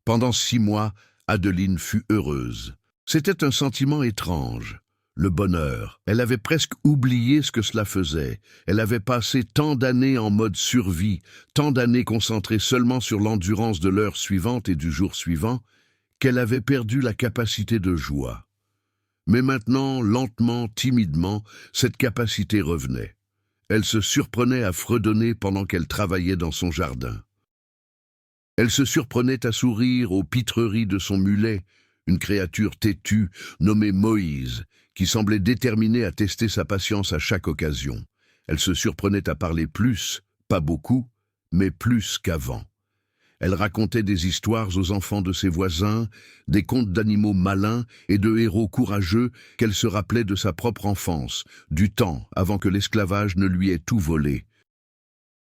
Pendant 6 mois, Adeline fut heureuse. C'était un sentiment étrange. Le bonheur. Elle avait presque oublié ce que cela faisait. Elle avait passé tant d'années en mode survie, tant d'années concentrées seulement sur l'endurance de l'heure suivante et du jour suivant, qu'elle avait perdu la capacité de joie. Mais maintenant, lentement, timidement, cette capacité revenait. Elle se surprenait à fredonner pendant qu'elle travaillait dans son jardin. Elle se surprenait à sourire aux pitreries de son mulet, une créature têtue nommée Moïse, qui semblait déterminée à tester sa patience à chaque occasion. Elle se surprenait à parler plus, pas beaucoup, mais plus qu'avant. Elle racontait des histoires aux enfants de ses voisins, des contes d'animaux malins et de héros courageux qu'elle se rappelait de sa propre enfance, du temps avant que l'esclavage ne lui ait tout volé.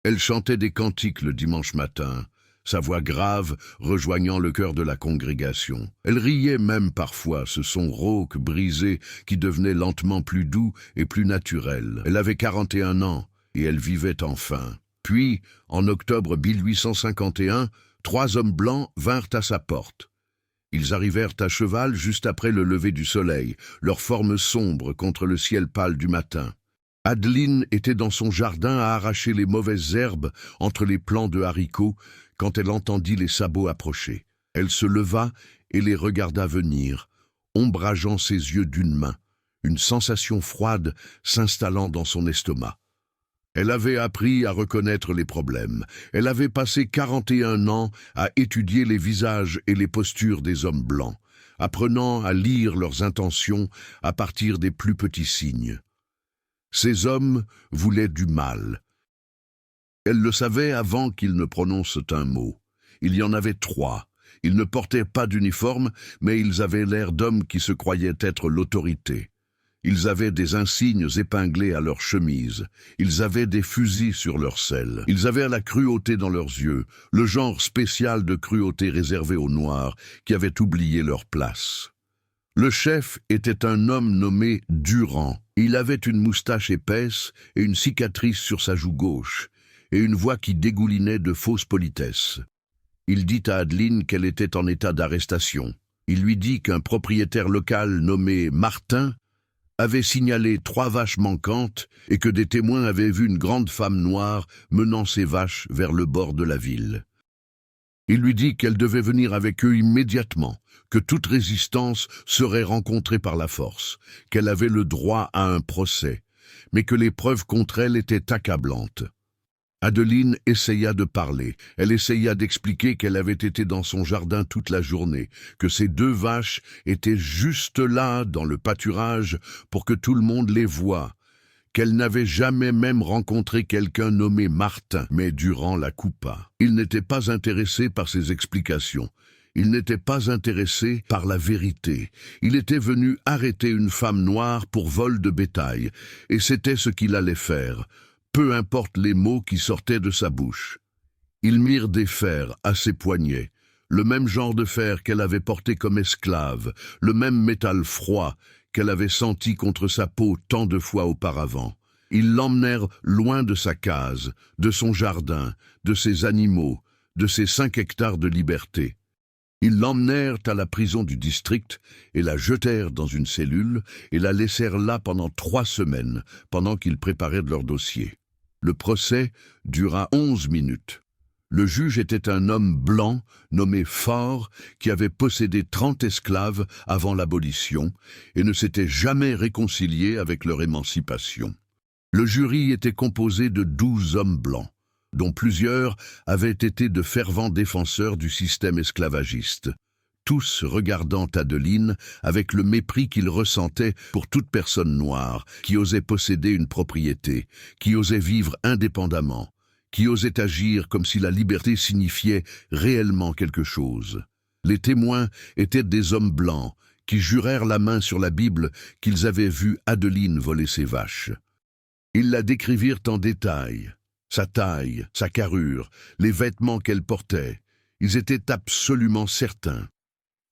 Elle chantait des cantiques le dimanche matin, sa voix grave rejoignant le cœur de la congrégation. Elle riait même parfois, ce son rauque, brisé, qui devenait lentement plus doux et plus naturel. Elle avait 41 ans et elle vivait enfin. Puis, en octobre 1851, 3 hommes blancs vinrent à sa porte. Ils arrivèrent à cheval juste après le lever du soleil, leurs formes sombres contre le ciel pâle du matin. Adeline était dans son jardin à arracher les mauvaises herbes entre les plants de haricots quand elle entendit les sabots approcher. Elle se leva et les regarda venir, ombrageant ses yeux d'une main, une sensation froide s'installant dans son estomac. Elle avait appris à reconnaître les problèmes. Elle avait passé 41 ans à étudier les visages et les postures des hommes blancs, apprenant à lire leurs intentions à partir des plus petits signes. Ces hommes voulaient du mal. Elle le savait avant qu'ils ne prononcent un mot. Il y en avait 3. Ils ne portaient pas d'uniforme, mais ils avaient l'air d'hommes qui se croyaient être l'autorité. Ils avaient des insignes épinglés à leurs chemises. Ils avaient des fusils sur leurs selles. Ils avaient la cruauté dans leurs yeux, le genre spécial de cruauté réservé aux Noirs qui avaient oublié leur place. Le chef était un homme nommé Durand. Il avait une moustache épaisse et une cicatrice sur sa joue gauche, et une voix qui dégoulinait de fausses politesses. Il dit à Adeline qu'elle était en état d'arrestation. Il lui dit qu'un propriétaire local nommé Martin avait signalé 3 vaches manquantes et que des témoins avaient vu une grande femme noire menant ses vaches vers le bord de la ville. Il lui dit qu'elle devait venir avec eux immédiatement, que toute résistance serait rencontrée par la force, qu'elle avait le droit à un procès, mais que les preuves contre elle étaient accablantes. Adeline essaya de parler. Elle essaya d'expliquer qu'elle avait été dans son jardin toute la journée, que ces 2 vaches étaient juste là, dans le pâturage, pour que tout le monde les voie, qu'elle n'avait jamais même rencontré quelqu'un nommé Martin, mais Durand la coupa. Il n'était pas intéressé par ses explications. Il n'était pas intéressé par la vérité. Il était venu arrêter une femme noire pour vol de bétail, et c'était ce qu'il allait faire. Peu importe les mots qui sortaient de sa bouche. Ils mirent des fers à ses poignets, le même genre de fer qu'elle avait porté comme esclave, le même métal froid qu'elle avait senti contre sa peau tant de fois auparavant. Ils l'emmenèrent loin de sa case, de son jardin, de ses animaux, de ses 5 hectares de liberté. Ils l'emmenèrent à la prison du district et la jetèrent dans une cellule et la laissèrent là pendant 3 semaines, pendant qu'ils préparaient leur dossier. Le procès dura 11 minutes. Le juge était un homme blanc nommé Faure qui avait possédé 30 esclaves avant l'abolition et ne s'était jamais réconcilié avec leur émancipation. Le jury était composé de 12 hommes blancs, dont plusieurs avaient été de fervents défenseurs du système esclavagiste, tous regardant Adeline avec le mépris qu'ils ressentaient pour toute personne noire qui osait posséder une propriété, qui osait vivre indépendamment, qui osait agir comme si la liberté signifiait réellement quelque chose. Les témoins étaient des hommes blancs qui jurèrent la main sur la Bible qu'ils avaient vu Adeline voler ses vaches. Ils la décrivirent en détail. Sa taille, sa carrure, les vêtements qu'elle portait, ils étaient absolument certains.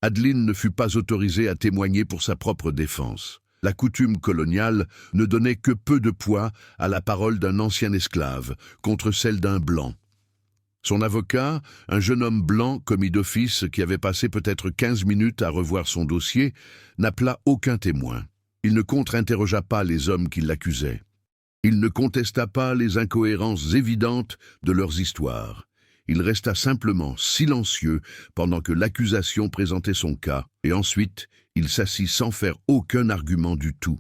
Adeline ne fut pas autorisée à témoigner pour sa propre défense. La coutume coloniale ne donnait que peu de poids à la parole d'un ancien esclave contre celle d'un blanc. Son avocat, un jeune homme blanc commis d'office qui avait passé peut-être 15 minutes à revoir son dossier, n'appela aucun témoin. Il ne contre-interrogea pas les hommes qui l'accusaient. Il ne contesta pas les incohérences évidentes de leurs histoires. Il resta simplement silencieux pendant que l'accusation présentait son cas, et ensuite il s'assit sans faire aucun argument du tout.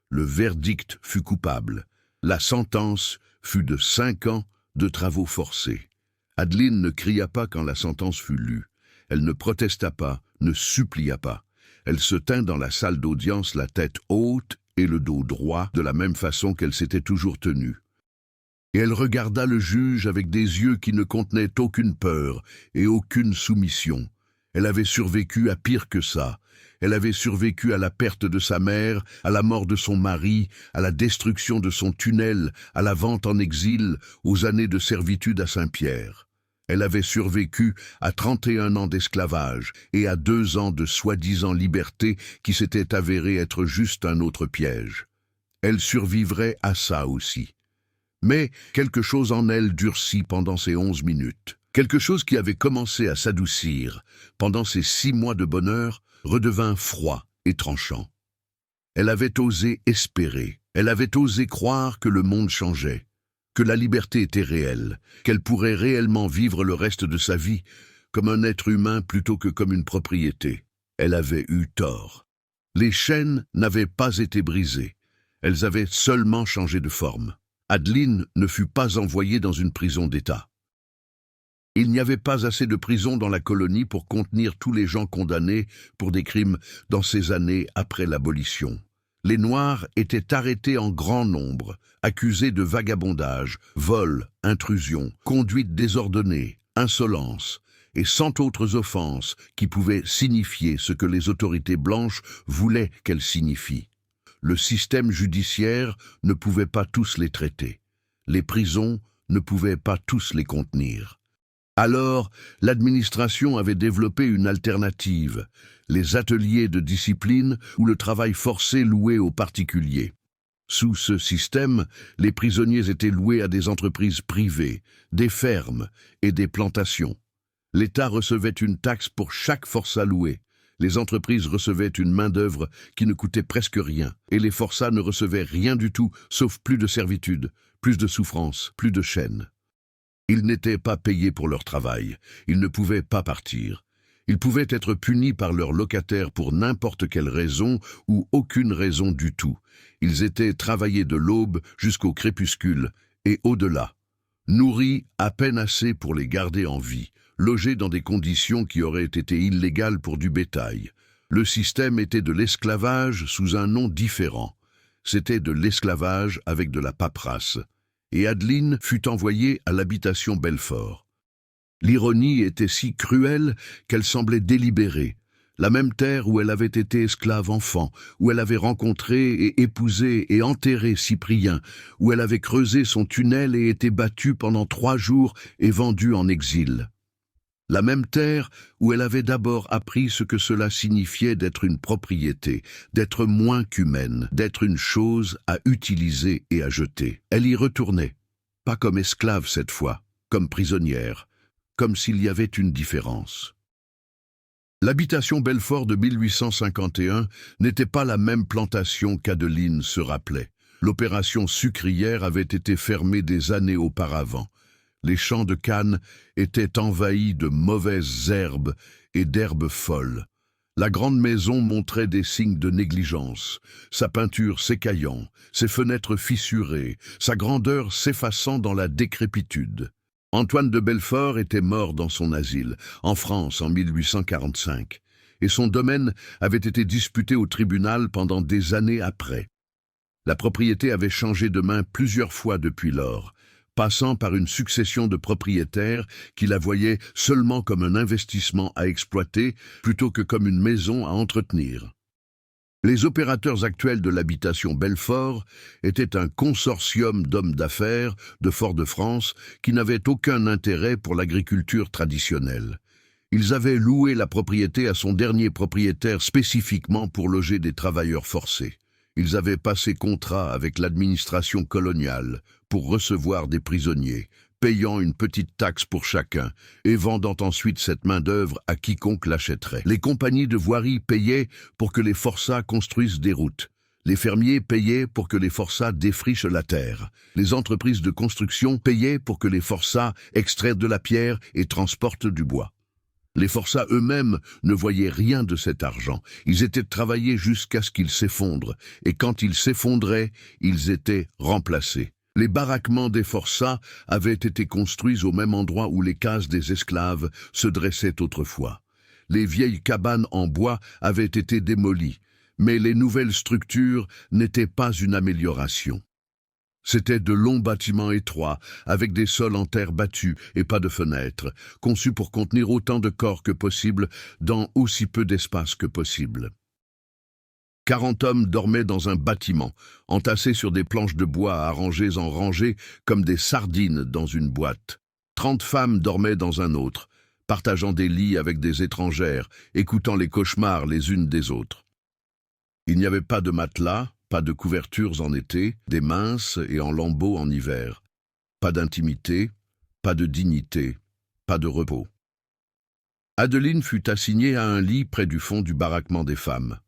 Le verdict fut coupable. La sentence fut de 5 ans de travaux forcés. Adeline ne cria pas quand la sentence fut lue. Elle ne protesta pas, ne supplia pas. Elle se tint dans la salle d'audience la tête haute et le dos droit, de la même façon qu'elle s'était toujours tenue. Et elle regarda le juge avec des yeux qui ne contenaient aucune peur et aucune soumission. Elle avait survécu à pire que ça. Elle avait survécu à la perte de sa mère, à la mort de son mari, à la destruction de son tunnel, à la vente en exil, aux années de servitude à Saint-Pierre. Elle avait survécu à 31 ans d'esclavage et à 2 ans de soi-disant liberté qui s'était avéré être juste un autre piège. Elle survivrait à ça aussi. Mais quelque chose en elle durcit pendant ces 11 minutes. Quelque chose qui avait commencé à s'adoucir pendant ces 6 mois de bonheur redevint froid et tranchant. Elle avait osé espérer, elle avait osé croire que le monde changeait, que la liberté était réelle, qu'elle pourrait réellement vivre le reste de sa vie comme un être humain plutôt que comme une propriété. Elle avait eu tort. Les chaînes n'avaient pas été brisées, elles avaient seulement changé de forme. Adeline ne fut pas envoyée dans une prison d'État. Il n'y avait pas assez de prisons dans la colonie pour contenir tous les gens condamnés pour des crimes dans ces années après l'abolition. Les Noirs étaient arrêtés en grand nombre, accusés de vagabondage, vol, intrusion, conduite désordonnée, insolence, et 100 autres offenses qui pouvaient signifier ce que les autorités blanches voulaient qu'elles signifient. Le système judiciaire ne pouvait pas tous les traiter. Les prisons ne pouvaient pas tous les contenir. Alors, l'administration avait développé une alternative, les ateliers de discipline ou le travail forcé loué aux particuliers. Sous ce système, les prisonniers étaient loués à des entreprises privées, des fermes et des plantations. L'État recevait une taxe pour chaque forçat loué. Les entreprises recevaient une main-d'œuvre qui ne coûtait presque rien, et les forçats ne recevaient rien du tout, sauf plus de servitude, plus de souffrance, plus de chaînes. Ils n'étaient pas payés pour leur travail, ils ne pouvaient pas partir. Ils pouvaient être punis par leurs locataires pour n'importe quelle raison ou aucune raison du tout. Ils étaient travaillés de l'aube jusqu'au crépuscule et au-delà, nourris à peine assez pour les garder en vie, logés dans des conditions qui auraient été illégales pour du bétail. Le système était de l'esclavage sous un nom différent. C'était de l'esclavage avec de la paperasse. Et Adeline fut envoyée à l'habitation Belfort. L'ironie était si cruelle qu'elle semblait délibérée. La même terre où elle avait été esclave enfant, où elle avait rencontré et épousé et enterré Cyprien, où elle avait creusé son tunnel et été battue pendant 3 jours et vendue en exil. La même terre où elle avait d'abord appris ce que cela signifiait d'être une propriété, d'être moins qu'humaine, d'être une chose à utiliser et à jeter. Elle y retournait, pas comme esclave cette fois, comme prisonnière, comme s'il y avait une différence. L'habitation Belfort de 1851 n'était pas la même plantation qu'Adeline se rappelait. L'opération sucrière avait été fermée des années auparavant. Les champs de canne étaient envahis de mauvaises herbes et d'herbes folles. La grande maison montrait des signes de négligence, sa peinture s'écaillant, ses fenêtres fissurées, sa grandeur s'effaçant dans la décrépitude. Antoine de Belfort était mort dans son asile, en France en 1845, et son domaine avait été disputé au tribunal pendant des années après. La propriété avait changé de main plusieurs fois depuis lors, passant par une succession de propriétaires qui la voyaient seulement comme un investissement à exploiter plutôt que comme une maison à entretenir. Les opérateurs actuels de l'habitation Belfort étaient un consortium d'hommes d'affaires de Fort-de-France qui n'avaient aucun intérêt pour l'agriculture traditionnelle. Ils avaient loué la propriété à son dernier propriétaire spécifiquement pour loger des travailleurs forcés. Ils avaient passé contrat avec l'administration coloniale pour recevoir des prisonniers, payant une petite taxe pour chacun et vendant ensuite cette main-d'œuvre à quiconque l'achèterait. Les compagnies de voirie payaient pour que les forçats construisent des routes. Les fermiers payaient pour que les forçats défrichent la terre. Les entreprises de construction payaient pour que les forçats extraient de la pierre et transportent du bois. Les forçats eux-mêmes ne voyaient rien de cet argent. Ils étaient travaillés jusqu'à ce qu'ils s'effondrent, et quand ils s'effondraient, ils étaient remplacés. Les baraquements des forçats avaient été construits au même endroit où les cases des esclaves se dressaient autrefois. Les vieilles cabanes en bois avaient été démolies, mais les nouvelles structures n'étaient pas une amélioration. C'étaient de longs bâtiments étroits, avec des sols en terre battue et pas de fenêtres, conçus pour contenir autant de corps que possible dans aussi peu d'espace que possible. 40 hommes dormaient dans un bâtiment, entassés sur des planches de bois arrangées en rangées comme des sardines dans une boîte. 30 femmes dormaient dans un autre, partageant des lits avec des étrangères, écoutant les cauchemars les unes des autres. Il n'y avait pas de matelas, pas de couvertures en été, des minces et en lambeaux en hiver. Pas d'intimité, pas de dignité, pas de repos. Adeline fut assignée à un lit près du fond du baraquement des femmes.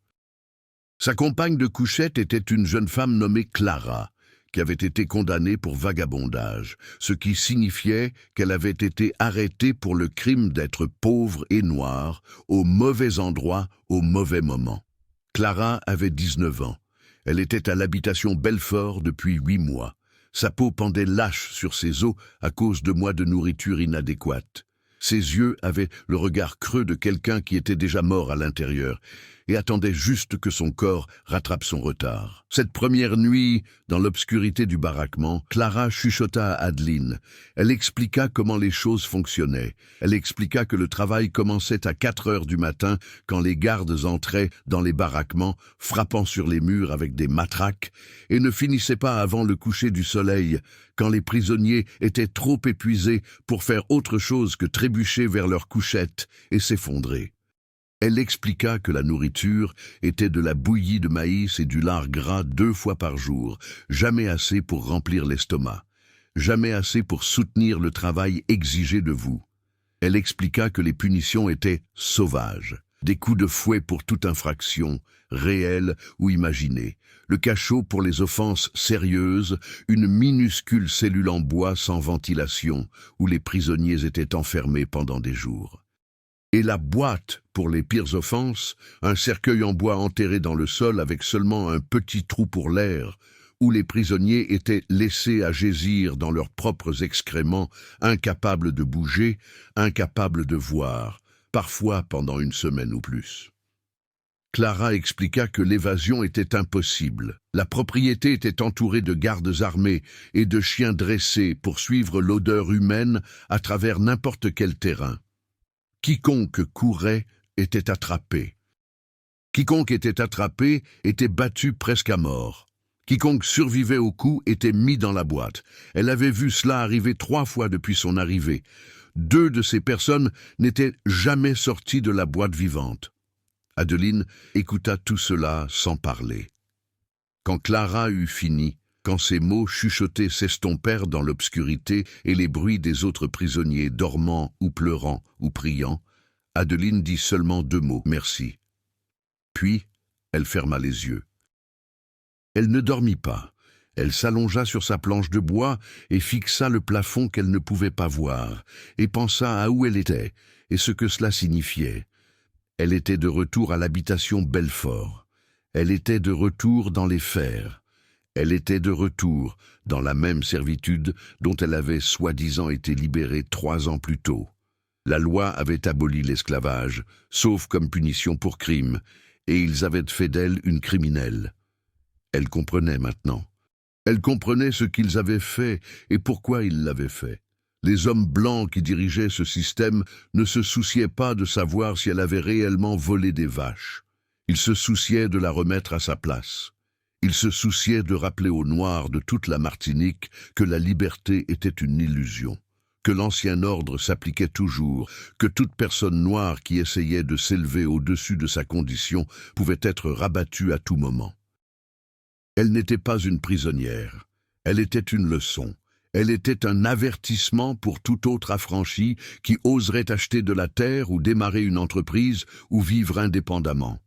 Sa compagne de couchette était une jeune femme nommée Clara, qui avait été condamnée pour vagabondage, ce qui signifiait qu'elle avait été arrêtée pour le crime d'être pauvre et noire, au mauvais endroit, au mauvais moment. Clara avait 19 ans. Elle était à l'habitation Belfort depuis 8 mois. Sa peau pendait lâche sur ses os à cause de mois de nourriture inadéquate. Ses yeux avaient le regard creux de quelqu'un qui était déjà mort à l'intérieur et attendait juste que son corps rattrape son retard. Cette première nuit, dans l'obscurité du baraquement, Clara chuchota à Adeline. Elle expliqua comment les choses fonctionnaient. Elle expliqua que le travail commençait à 4 heures du matin quand les gardes entraient dans les baraquements, frappant sur les murs avec des matraques, et ne finissait pas avant le coucher du soleil, quand les prisonniers étaient trop épuisés pour faire autre chose que trébucher vers leurs couchettes et s'effondrer. Elle expliqua que la nourriture était de la bouillie de maïs et du lard gras 2 fois par jour, jamais assez pour remplir l'estomac, jamais assez pour soutenir le travail exigé de vous. Elle expliqua que les punitions étaient sauvages, des coups de fouet pour toute infraction, réelle ou imaginée, le cachot pour les offenses sérieuses, une minuscule cellule en bois sans ventilation, où les prisonniers étaient enfermés pendant des jours. Et la boîte pour les pires offenses, un cercueil en bois enterré dans le sol avec seulement un petit trou pour l'air, où les prisonniers étaient laissés à gésir dans leurs propres excréments, incapables de bouger, incapables de voir, parfois pendant 1 semaine ou plus. Clara expliqua que l'évasion était impossible. La propriété était entourée de gardes armés et de chiens dressés pour suivre l'odeur humaine à travers n'importe quel terrain. Quiconque courait était attrapé. Quiconque était attrapé était battu presque à mort. Quiconque survivait au coup était mis dans la boîte. Elle avait vu cela arriver 3 fois depuis son arrivée. 2 de ces personnes n'étaient jamais sorties de la boîte vivante. Adeline écouta tout cela sans parler. Quand Clara eut fini, quand ses mots chuchotés s'estompèrent dans l'obscurité et les bruits des autres prisonniers dormant ou pleurant ou priant, Adeline dit seulement 2 mots, « Merci ». Puis, elle ferma les yeux. Elle ne dormit pas. Elle s'allongea sur sa planche de bois et fixa le plafond qu'elle ne pouvait pas voir, et pensa à où elle était et ce que cela signifiait. Elle était de retour à l'habitation Belfort. Elle était de retour dans les fers. Elle était de retour dans la même servitude dont elle avait soi-disant été libérée 3 ans plus tôt. La loi avait aboli l'esclavage, sauf comme punition pour crime, et ils avaient fait d'elle une criminelle. Elle comprenait maintenant. Elle comprenait ce qu'ils avaient fait et pourquoi ils l'avaient fait. Les hommes blancs qui dirigeaient ce système ne se souciaient pas de savoir si elle avait réellement volé des vaches. Ils se souciaient de la remettre à sa place. Ils se souciaient de rappeler aux Noirs de toute la Martinique que la liberté était une illusion, que l'ancien ordre s'appliquait toujours, que toute personne noire qui essayait de s'élever au-dessus de sa condition pouvait être rabattue à tout moment. Elle n'était pas une prisonnière, elle était une leçon. Elle était un avertissement pour tout autre affranchi qui oserait acheter de la terre ou démarrer une entreprise ou vivre indépendamment.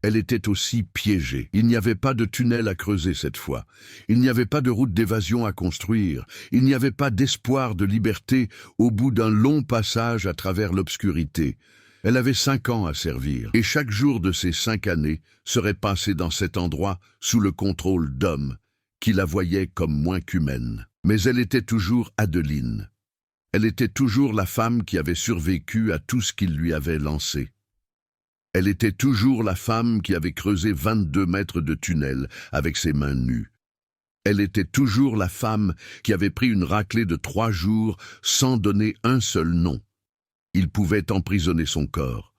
Elle était aussi piégée. Il n'y avait pas de tunnel à creuser cette fois. Il n'y avait pas de route d'évasion à construire. Il n'y avait pas d'espoir de liberté au bout d'un long passage à travers l'obscurité. Elle avait 5 ans à servir, et chaque jour de ces 5 années serait passé dans cet endroit sous le contrôle d'hommes qui la voyaient comme moins qu'humaine. Mais elle était toujours Adeline. Elle était toujours la femme qui avait survécu à tout ce qu'il lui avait lancé. Elle était toujours la femme qui avait creusé 22 mètres de tunnel avec ses mains nues. Elle était toujours la femme qui avait pris une raclée de 3 jours sans donner un seul nom. Il pouvait emprisonner son corps.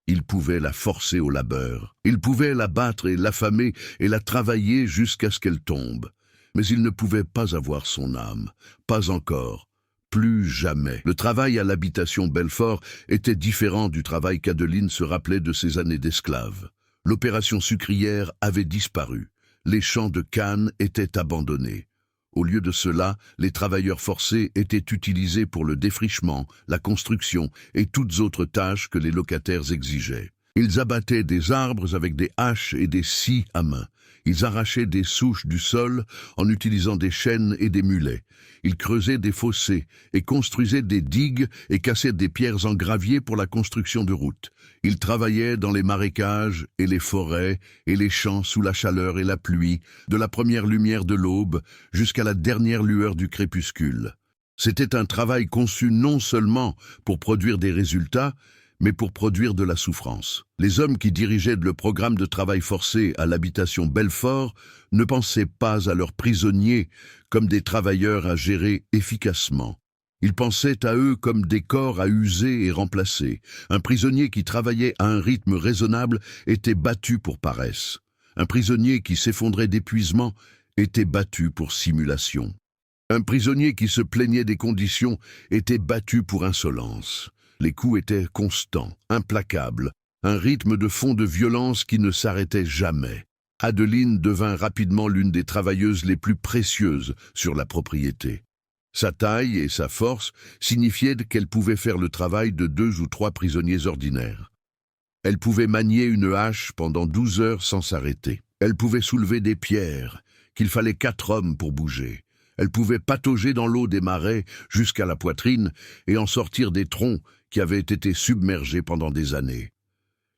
Il pouvait la forcer au labeur. Il pouvait la battre et l'affamer et la travailler jusqu'à ce qu'elle tombe. Mais il ne pouvait pas avoir son âme. Pas encore. Plus jamais. Le travail à l'habitation Belfort était différent du travail qu'Adeline se rappelait de ses années d'esclave. L'opération sucrière avait disparu. Les champs de canne étaient abandonnés. Au lieu de cela, les travailleurs forcés étaient utilisés pour le défrichement, la construction et toutes autres tâches que les locataires exigeaient. Ils abattaient des arbres avec des haches et des scies à main. Ils arrachaient des souches du sol en utilisant des chaînes et des mulets. Ils creusaient des fossés et construisaient des digues et cassaient des pierres en gravier pour la construction de routes. Ils travaillaient dans les marécages et les forêts et les champs sous la chaleur et la pluie, de la première lumière de l'aube jusqu'à la dernière lueur du crépuscule. C'était un travail conçu non seulement pour produire des résultats, mais pour produire de la souffrance. Les hommes qui dirigeaient le programme de travail forcé à l'habitation Belfort ne pensaient pas à leurs prisonniers comme des travailleurs à gérer efficacement. Ils pensaient à eux comme des corps à user et remplacer. Un prisonnier qui travaillait à un rythme raisonnable était battu pour paresse. Un prisonnier qui s'effondrait d'épuisement était battu pour simulation. Un prisonnier qui se plaignait des conditions était battu pour insolence. Les coups étaient constants, implacables, un rythme de fond de violence qui ne s'arrêtait jamais. Adeline devint rapidement l'une des travailleuses les plus précieuses sur la propriété. Sa taille et sa force signifiaient qu'elle pouvait faire le travail de 2 ou 3 prisonniers ordinaires. Elle pouvait manier une hache pendant 12 heures sans s'arrêter. Elle pouvait soulever des pierres, qu'il fallait 4 hommes pour bouger. Elle pouvait patauger dans l'eau des marais jusqu'à la poitrine et en sortir des troncs qui avaient été submergés pendant des années.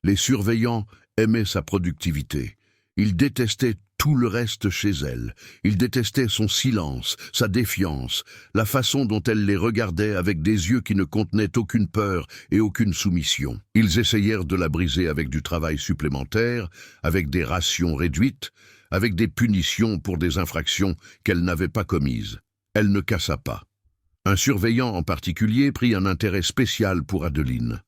Les surveillants aimaient sa productivité. Ils détestaient tout le reste chez elle. Ils détestaient son silence, sa défiance, la façon dont elle les regardait avec des yeux qui ne contenaient aucune peur et aucune soumission. Ils essayèrent de la briser avec du travail supplémentaire, avec des rations réduites, avec des punitions pour des infractions qu'elle n'avait pas commises. Elle ne cassa pas. Un surveillant en particulier prit un intérêt spécial pour Adeline.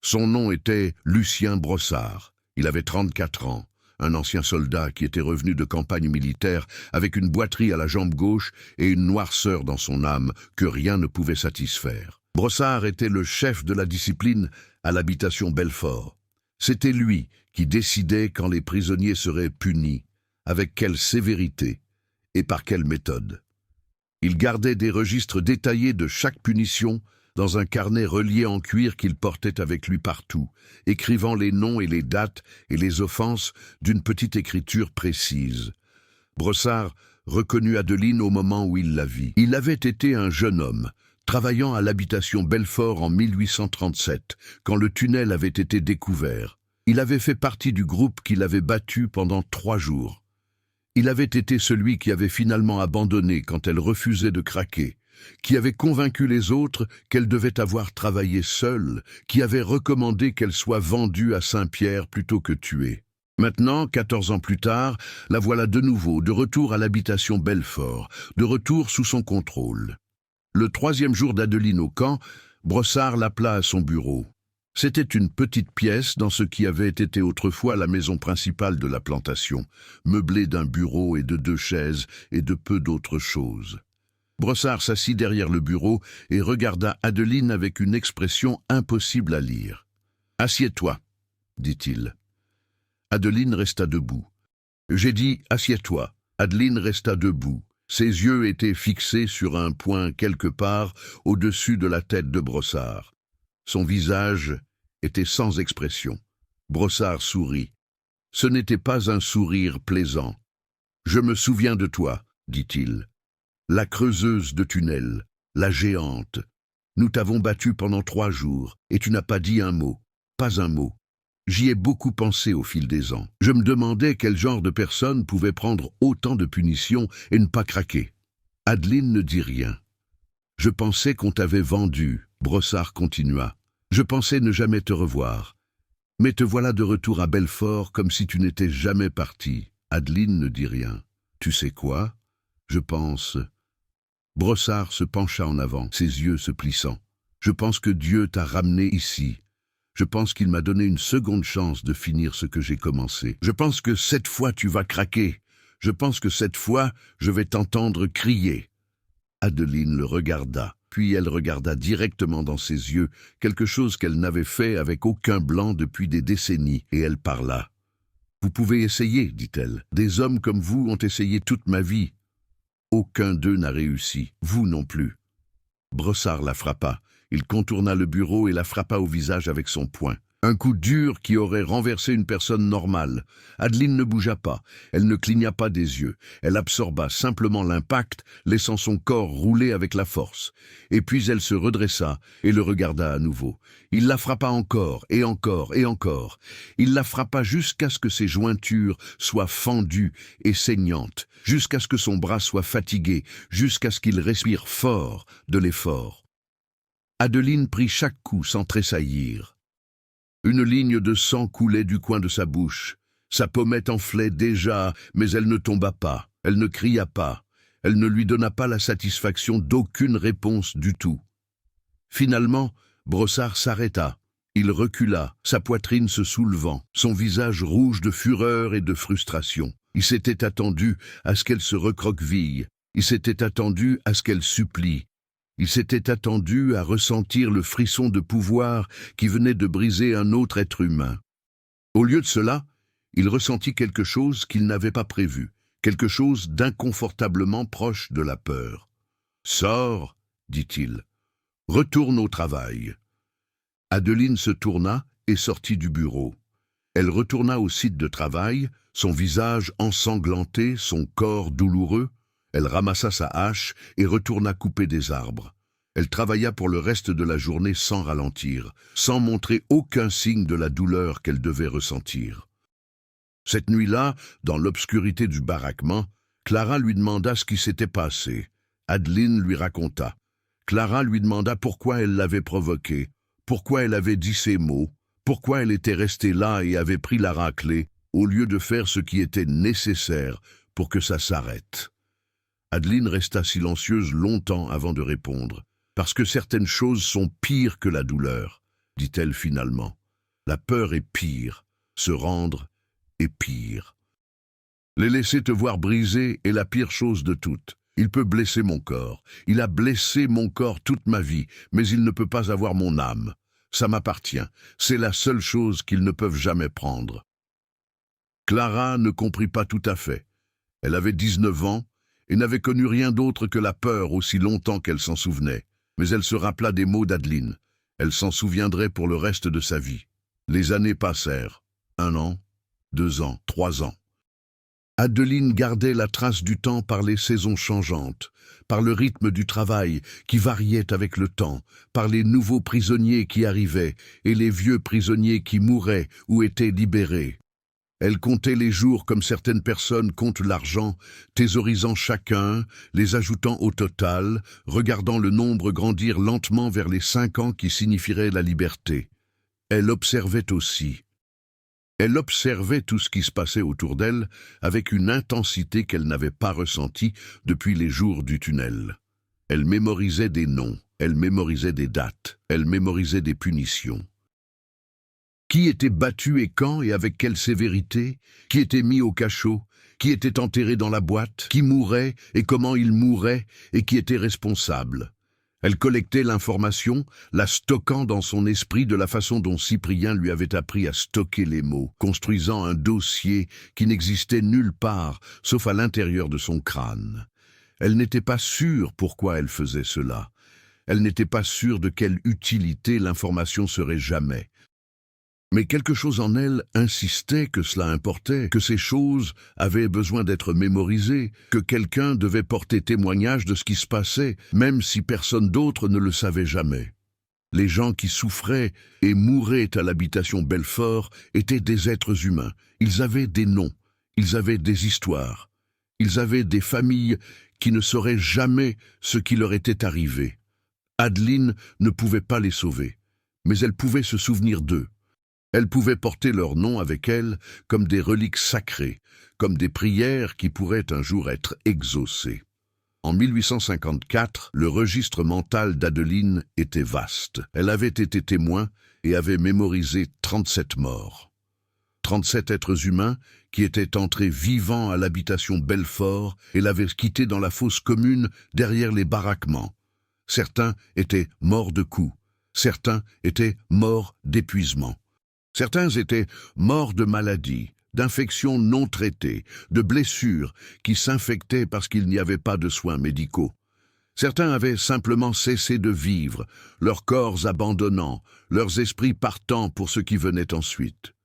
Son nom était Lucien Brossard. Il avait 34 ans, un ancien soldat qui était revenu de campagne militaire avec une boiterie à la jambe gauche et une noirceur dans son âme que rien ne pouvait satisfaire. Brossard était le chef de la discipline à l'habitation Belfort. C'était lui qui décidait quand les prisonniers seraient punis, avec quelle sévérité et par quelle méthode. Il gardait des registres détaillés de chaque punition dans un carnet relié en cuir qu'il portait avec lui partout, écrivant les noms et les dates et les offenses d'une petite écriture précise. Brossard reconnut Adeline au moment où il la vit. Il avait été un jeune homme, travaillant à l'habitation Belfort en 1837, quand le tunnel avait été découvert. Il avait fait partie du groupe qui l'avait battu pendant 3 jours. Il avait été celui qui avait finalement abandonné quand elle refusait de craquer, qui avait convaincu les autres qu'elle devait avoir travaillé seule, qui avait recommandé qu'elle soit vendue à Saint-Pierre plutôt que tuée. Maintenant, 14 ans plus tard, la voilà de nouveau, de retour à l'habitation Belfort, de retour sous son contrôle. Le 3e jour d'Adeline au camp, Brossard l'appela à son bureau. C'était une petite pièce dans ce qui avait été autrefois la maison principale de la plantation, meublée d'un bureau et de 2 chaises et de peu d'autres choses. Brossard s'assit derrière le bureau et regarda Adeline avec une expression impossible à lire. « Assieds-toi », dit-il. Adeline resta debout. J'ai dit « assieds-toi ». Adeline resta debout. Ses yeux étaient fixés sur un point quelque part au-dessus de la tête de Brossard. Son visage était sans expression. Brossard sourit. Ce n'était pas un sourire plaisant. « Je me souviens de toi, » dit-il. « La creuseuse de tunnel, la géante. Nous t'avons battue pendant 3 jours, et tu n'as pas dit un mot, pas un mot. J'y ai beaucoup pensé au fil des ans. Je me demandais quel genre de personne pouvait prendre autant de punitions et ne pas craquer. » Adeline ne dit rien. « Je pensais qu'on t'avait vendu, » Brossard continua. « Je pensais ne jamais te revoir. Mais te voilà de retour à Belfort comme si tu n'étais jamais parti. Adeline ne dit rien. Tu sais quoi? Je pense... Brossard se pencha en avant, ses yeux se plissant. Je pense que Dieu t'a ramené ici. Je pense qu'il m'a donné une seconde chance de finir ce que j'ai commencé. Je pense que cette fois tu vas craquer. Je pense que cette fois je vais t'entendre crier. Adeline le regarda, puis elle regarda directement dans ses yeux, quelque chose qu'elle n'avait fait avec aucun blanc depuis des décennies, et elle parla. « Vous pouvez essayer, dit-elle. Des hommes comme vous ont essayé toute ma vie. Aucun d'eux n'a réussi, vous non plus. » Brossard la frappa. Il contourna le bureau et la frappa au visage avec son poing. Un coup dur qui aurait renversé une personne normale. Adeline ne bougea pas, elle ne cligna pas des yeux. Elle absorba simplement l'impact, laissant son corps rouler avec la force. Et puis elle se redressa et le regarda à nouveau. Il la frappa encore, et encore, et encore. Il la frappa jusqu'à ce que ses jointures soient fendues et saignantes, jusqu'à ce que son bras soit fatigué, jusqu'à ce qu'il respire fort de l'effort. Adeline prit chaque coup sans tressaillir. Une ligne de sang coulait du coin de sa bouche. Sa pommette enflait déjà, mais elle ne tomba pas, elle ne cria pas, elle ne lui donna pas la satisfaction d'aucune réponse du tout. Finalement, Brossard s'arrêta. Il recula, sa poitrine se soulevant, son visage rouge de fureur et de frustration. Il s'était attendu à ce qu'elle se recroqueville, il s'était attendu à ce qu'elle supplie. Il s'était attendu à ressentir le frisson de pouvoir qui venait de briser un autre être humain. Au lieu de cela, il ressentit quelque chose qu'il n'avait pas prévu, quelque chose d'inconfortablement proche de la peur. « Sors, dit-il. Retourne au travail. » Adeline se tourna et sortit du bureau. Elle retourna au site de travail, son visage ensanglanté, son corps douloureux. Elle ramassa sa hache et retourna couper des arbres. Elle travailla pour le reste de la journée sans ralentir, sans montrer aucun signe de la douleur qu'elle devait ressentir. Cette nuit-là, dans l'obscurité du baraquement, Clara lui demanda ce qui s'était passé. Adeline lui raconta. Clara lui demanda pourquoi elle l'avait provoqué, pourquoi elle avait dit ces mots, pourquoi elle était restée là et avait pris la raclée, au lieu de faire ce qui était nécessaire pour que ça s'arrête. Adeline resta silencieuse longtemps avant de répondre. « Parce que certaines choses sont pires que la douleur, » dit-elle finalement. « La peur est pire, se rendre est pire. Les laisser te voir briser est la pire chose de toutes. Il peut blesser mon corps, il a blessé mon corps toute ma vie, mais il ne peut pas avoir mon âme. Ça m'appartient, c'est la seule chose qu'ils ne peuvent jamais prendre. » Clara ne comprit pas tout à fait. Elle avait 19 ans, et n'avait connu rien d'autre que la peur aussi longtemps qu'elle s'en souvenait. Mais elle se rappela des mots d'Adeline. Elle s'en souviendrait pour le reste de sa vie. Les années passèrent. 1 an, 2 ans, 3 ans. Adeline gardait la trace du temps par les saisons changeantes, par le rythme du travail qui variait avec le temps, par les nouveaux prisonniers qui arrivaient et les vieux prisonniers qui mouraient ou étaient libérés. Elle comptait les jours comme certaines personnes comptent l'argent, thésaurisant chacun, les ajoutant au total, regardant le nombre grandir lentement vers les 5 ans qui signifieraient la liberté. Elle observait aussi. Elle observait tout ce qui se passait autour d'elle avec une intensité qu'elle n'avait pas ressentie depuis les jours du tunnel. Elle mémorisait des noms, elle mémorisait des dates, elle mémorisait des punitions. Qui était battu et quand et avec quelle sévérité? Qui était mis au cachot? Qui était enterré dans la boîte? Qui mourait et comment il mourait et qui était responsable? Elle collectait l'information, la stockant dans son esprit de la façon dont Cyprien lui avait appris à stocker les mots, construisant un dossier qui n'existait nulle part, sauf à l'intérieur de son crâne. Elle n'était pas sûre pourquoi elle faisait cela. Elle n'était pas sûre de quelle utilité l'information serait jamais. Mais quelque chose en elle insistait que cela importait, que ces choses avaient besoin d'être mémorisées, que quelqu'un devait porter témoignage de ce qui se passait, même si personne d'autre ne le savait jamais. Les gens qui souffraient et mouraient à l'habitation Belfort étaient des êtres humains. Ils avaient des noms, ils avaient des histoires, ils avaient des familles qui ne sauraient jamais ce qui leur était arrivé. Adeline ne pouvait pas les sauver, mais elle pouvait se souvenir d'eux. Elles pouvaient porter leur nom avec elles comme des reliques sacrées, comme des prières qui pourraient un jour être exaucées. En 1854, le registre mental d'Adeline était vaste. Elle avait été témoin et avait mémorisé 37 morts. 37 êtres humains qui étaient entrés vivants à l'habitation Belfort et l'avaient quitté dans la fosse commune derrière les baraquements. Certains étaient morts de coups, certains étaient morts d'épuisement. Certains étaient morts de maladies, d'infections non traitées, de blessures qui s'infectaient parce qu'il n'y avait pas de soins médicaux. Certains avaient simplement cessé de vivre, leurs corps abandonnant, leurs esprits partant pour ce qui venait ensuite.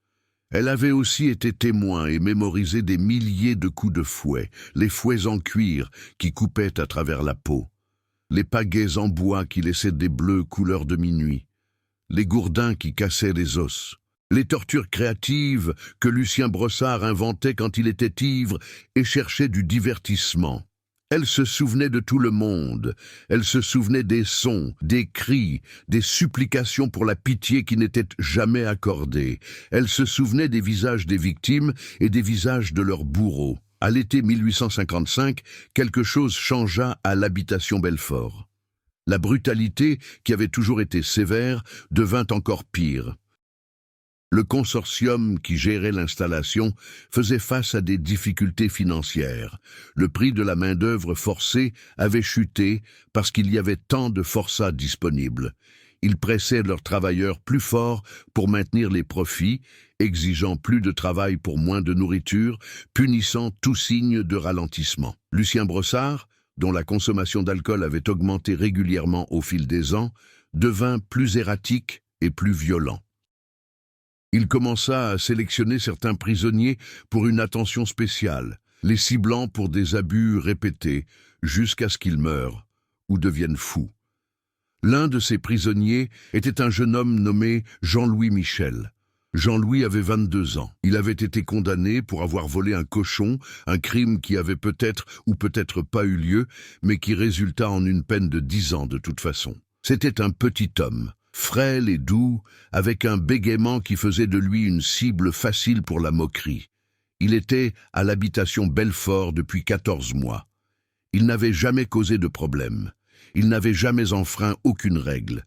Elle avait aussi été témoin et mémorisé des milliers de coups de fouet, les fouets en cuir qui coupaient à travers la peau, les pagaies en bois qui laissaient des bleus couleur de minuit, les gourdins qui cassaient les os, les tortures créatives que Lucien Brossard inventait quand il était ivre et cherchait du divertissement. Elle se souvenait de tout le monde, elle se souvenait des sons, des cris, des supplications pour la pitié qui n'étaient jamais accordées. Elle se souvenait des visages des victimes et des visages de leurs bourreaux. À l'été 1855, quelque chose changea à l'habitation Belfort. La brutalité, qui avait toujours été sévère, devint encore pire. Le consortium qui gérait l'installation faisait face à des difficultés financières. Le prix de la main-d'œuvre forcée avait chuté parce qu'il y avait tant de forçats disponibles. Ils pressaient leurs travailleurs plus fort pour maintenir les profits, exigeant plus de travail pour moins de nourriture, punissant tout signe de ralentissement. Lucien Brossard, dont la consommation d'alcool avait augmenté régulièrement au fil des ans, devint plus erratique et plus violent. Il commença à sélectionner certains prisonniers pour une attention spéciale, les ciblant pour des abus répétés, jusqu'à ce qu'ils meurent ou deviennent fous. L'un de ces prisonniers était un jeune homme nommé Jean-Louis Michel. Jean-Louis avait 22 ans. Il avait été condamné pour avoir volé un cochon, un crime qui avait peut-être ou peut-être pas eu lieu, mais qui résulta en une peine de 10 ans de toute façon. C'était un petit homme, frêle et doux, avec un bégaiement qui faisait de lui une cible facile pour la moquerie. Il était à l'habitation Belfort depuis 14 mois. Il n'avait jamais causé de problème. Il n'avait jamais enfreint aucune règle.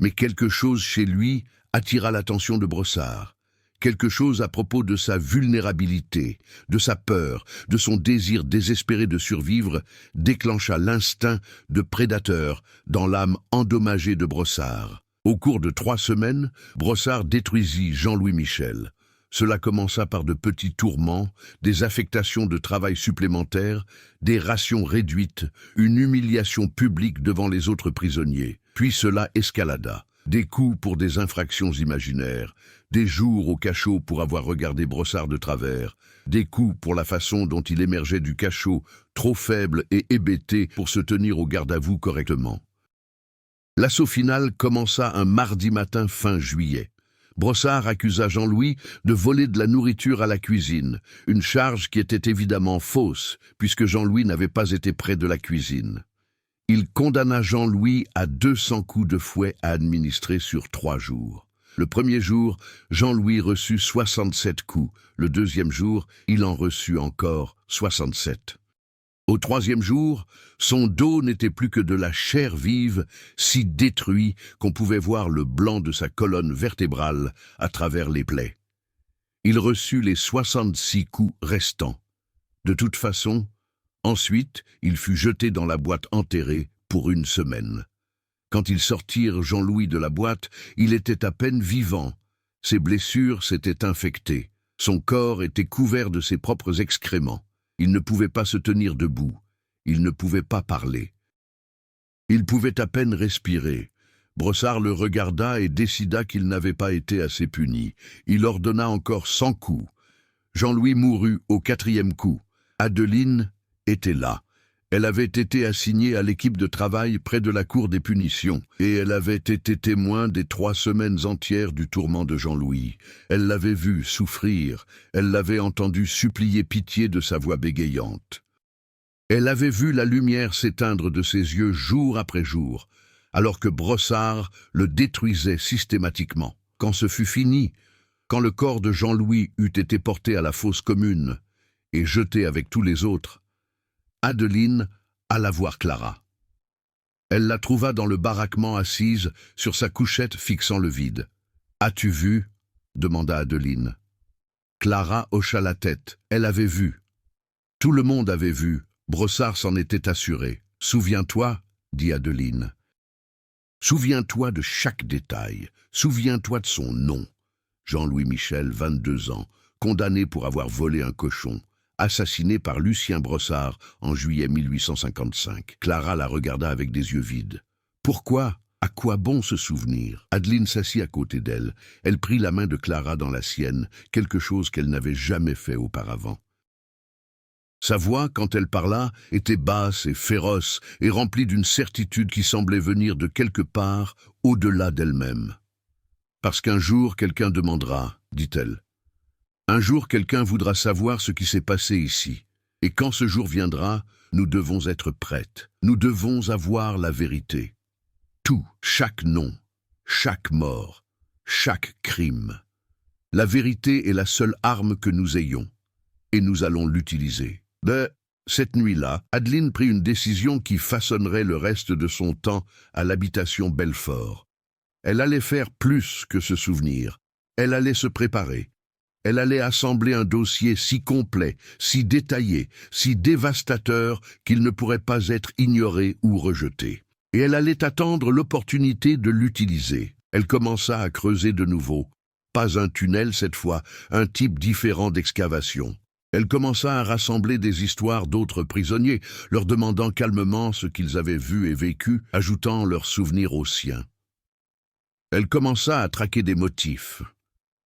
Mais quelque chose chez lui attira l'attention de Brossard. Quelque chose à propos de sa vulnérabilité, de sa peur, de son désir désespéré de survivre, déclencha l'instinct de prédateur dans l'âme endommagée de Brossard. Au cours de 3 semaines, Brossard détruisit Jean-Louis Michel. Cela commença par de petits tourments, des affectations de travail supplémentaires, des rations réduites, une humiliation publique devant les autres prisonniers. Puis cela escalada. Des coups pour des infractions imaginaires, des jours au cachot pour avoir regardé Brossard de travers, des coups pour la façon dont il émergeait du cachot, trop faible et hébété pour se tenir au garde-à-vous correctement. L'assaut final commença un mardi matin fin juillet. Brossard accusa Jean-Louis de voler de la nourriture à la cuisine, une charge qui était évidemment fausse, puisque Jean-Louis n'avait pas été près de la cuisine. Il condamna Jean-Louis à 200 coups de fouet à administrer sur 3 jours. Le premier jour, Jean-Louis reçut 67 coups. Le deuxième jour, il en reçut encore 67. Au 3e jour, son dos n'était plus que de la chair vive, si détruit qu'on pouvait voir le blanc de sa colonne vertébrale à travers les plaies. Il reçut les 66 coups restants. De toute façon, ensuite, il fut jeté dans la boîte enterrée pour 1 semaine. Quand ils sortirent Jean-Louis de la boîte, il était à peine vivant. Ses blessures s'étaient infectées. Son corps était couvert de ses propres excréments. Il ne pouvait pas se tenir debout. Il ne pouvait pas parler. Il pouvait à peine respirer. Brossard le regarda et décida qu'il n'avait pas été assez puni. Il ordonna encore 100 coups. Jean-Louis mourut au 4e coup. Adeline était là. Elle avait été assignée à l'équipe de travail près de la cour des punitions, et elle avait été témoin des 3 semaines entières du tourment de Jean-Louis. Elle l'avait vu souffrir, elle l'avait entendu supplier pitié de sa voix bégayante. Elle avait vu la lumière s'éteindre de ses yeux jour après jour, alors que Brossard le détruisait systématiquement. Quand ce fut fini, Quand le corps de Jean-Louis eut été porté à la fosse commune et jeté avec tous les autres, Adeline alla voir Clara. Elle la trouva dans le baraquement assise sur sa couchette fixant le vide. « As-tu vu » demanda Adeline. Clara hocha la tête. Elle avait vu. Tout le monde avait vu. Brossard s'en était assuré. « Souviens-toi » dit Adeline. « Souviens-toi de chaque détail. Souviens-toi de son nom. Jean-Louis Michel, 22 ans, condamné pour avoir volé un cochon, assassiné par Lucien Brossard en juillet 1855. Clara la regarda avec des yeux vides. Pourquoi ? À quoi bon se souvenir ? Adeline s'assit à côté d'elle. Elle prit la main de Clara dans la sienne, quelque chose qu'elle n'avait jamais fait auparavant. Sa voix, quand elle parla, était basse et féroce et remplie d'une certitude qui semblait venir de quelque part au-delà d'elle-même. « Parce qu'un jour quelqu'un demandera, dit-elle. Un jour quelqu'un voudra savoir ce qui s'est passé ici. Et quand ce jour viendra, nous devons être prêtes. Nous devons avoir la vérité. Tout, chaque nom, chaque mort, chaque crime. La vérité est la seule arme que nous ayons. Et nous allons l'utiliser. » Cette nuit-là, Adeline prit une décision qui façonnerait le reste de son temps à l'habitation Belfort. Elle allait faire plus que se souvenir. Elle allait se préparer. Elle allait assembler un dossier si complet, si détaillé, si dévastateur qu'il ne pourrait pas être ignoré ou rejeté. Et elle allait attendre l'opportunité de l'utiliser. Elle commença à creuser de nouveau. Pas un tunnel cette fois, un type différent d'excavation. Elle commença à rassembler des histoires d'autres prisonniers, leur demandant calmement ce qu'ils avaient vu et vécu, ajoutant leurs souvenirs aux siens. Elle commença à traquer des motifs,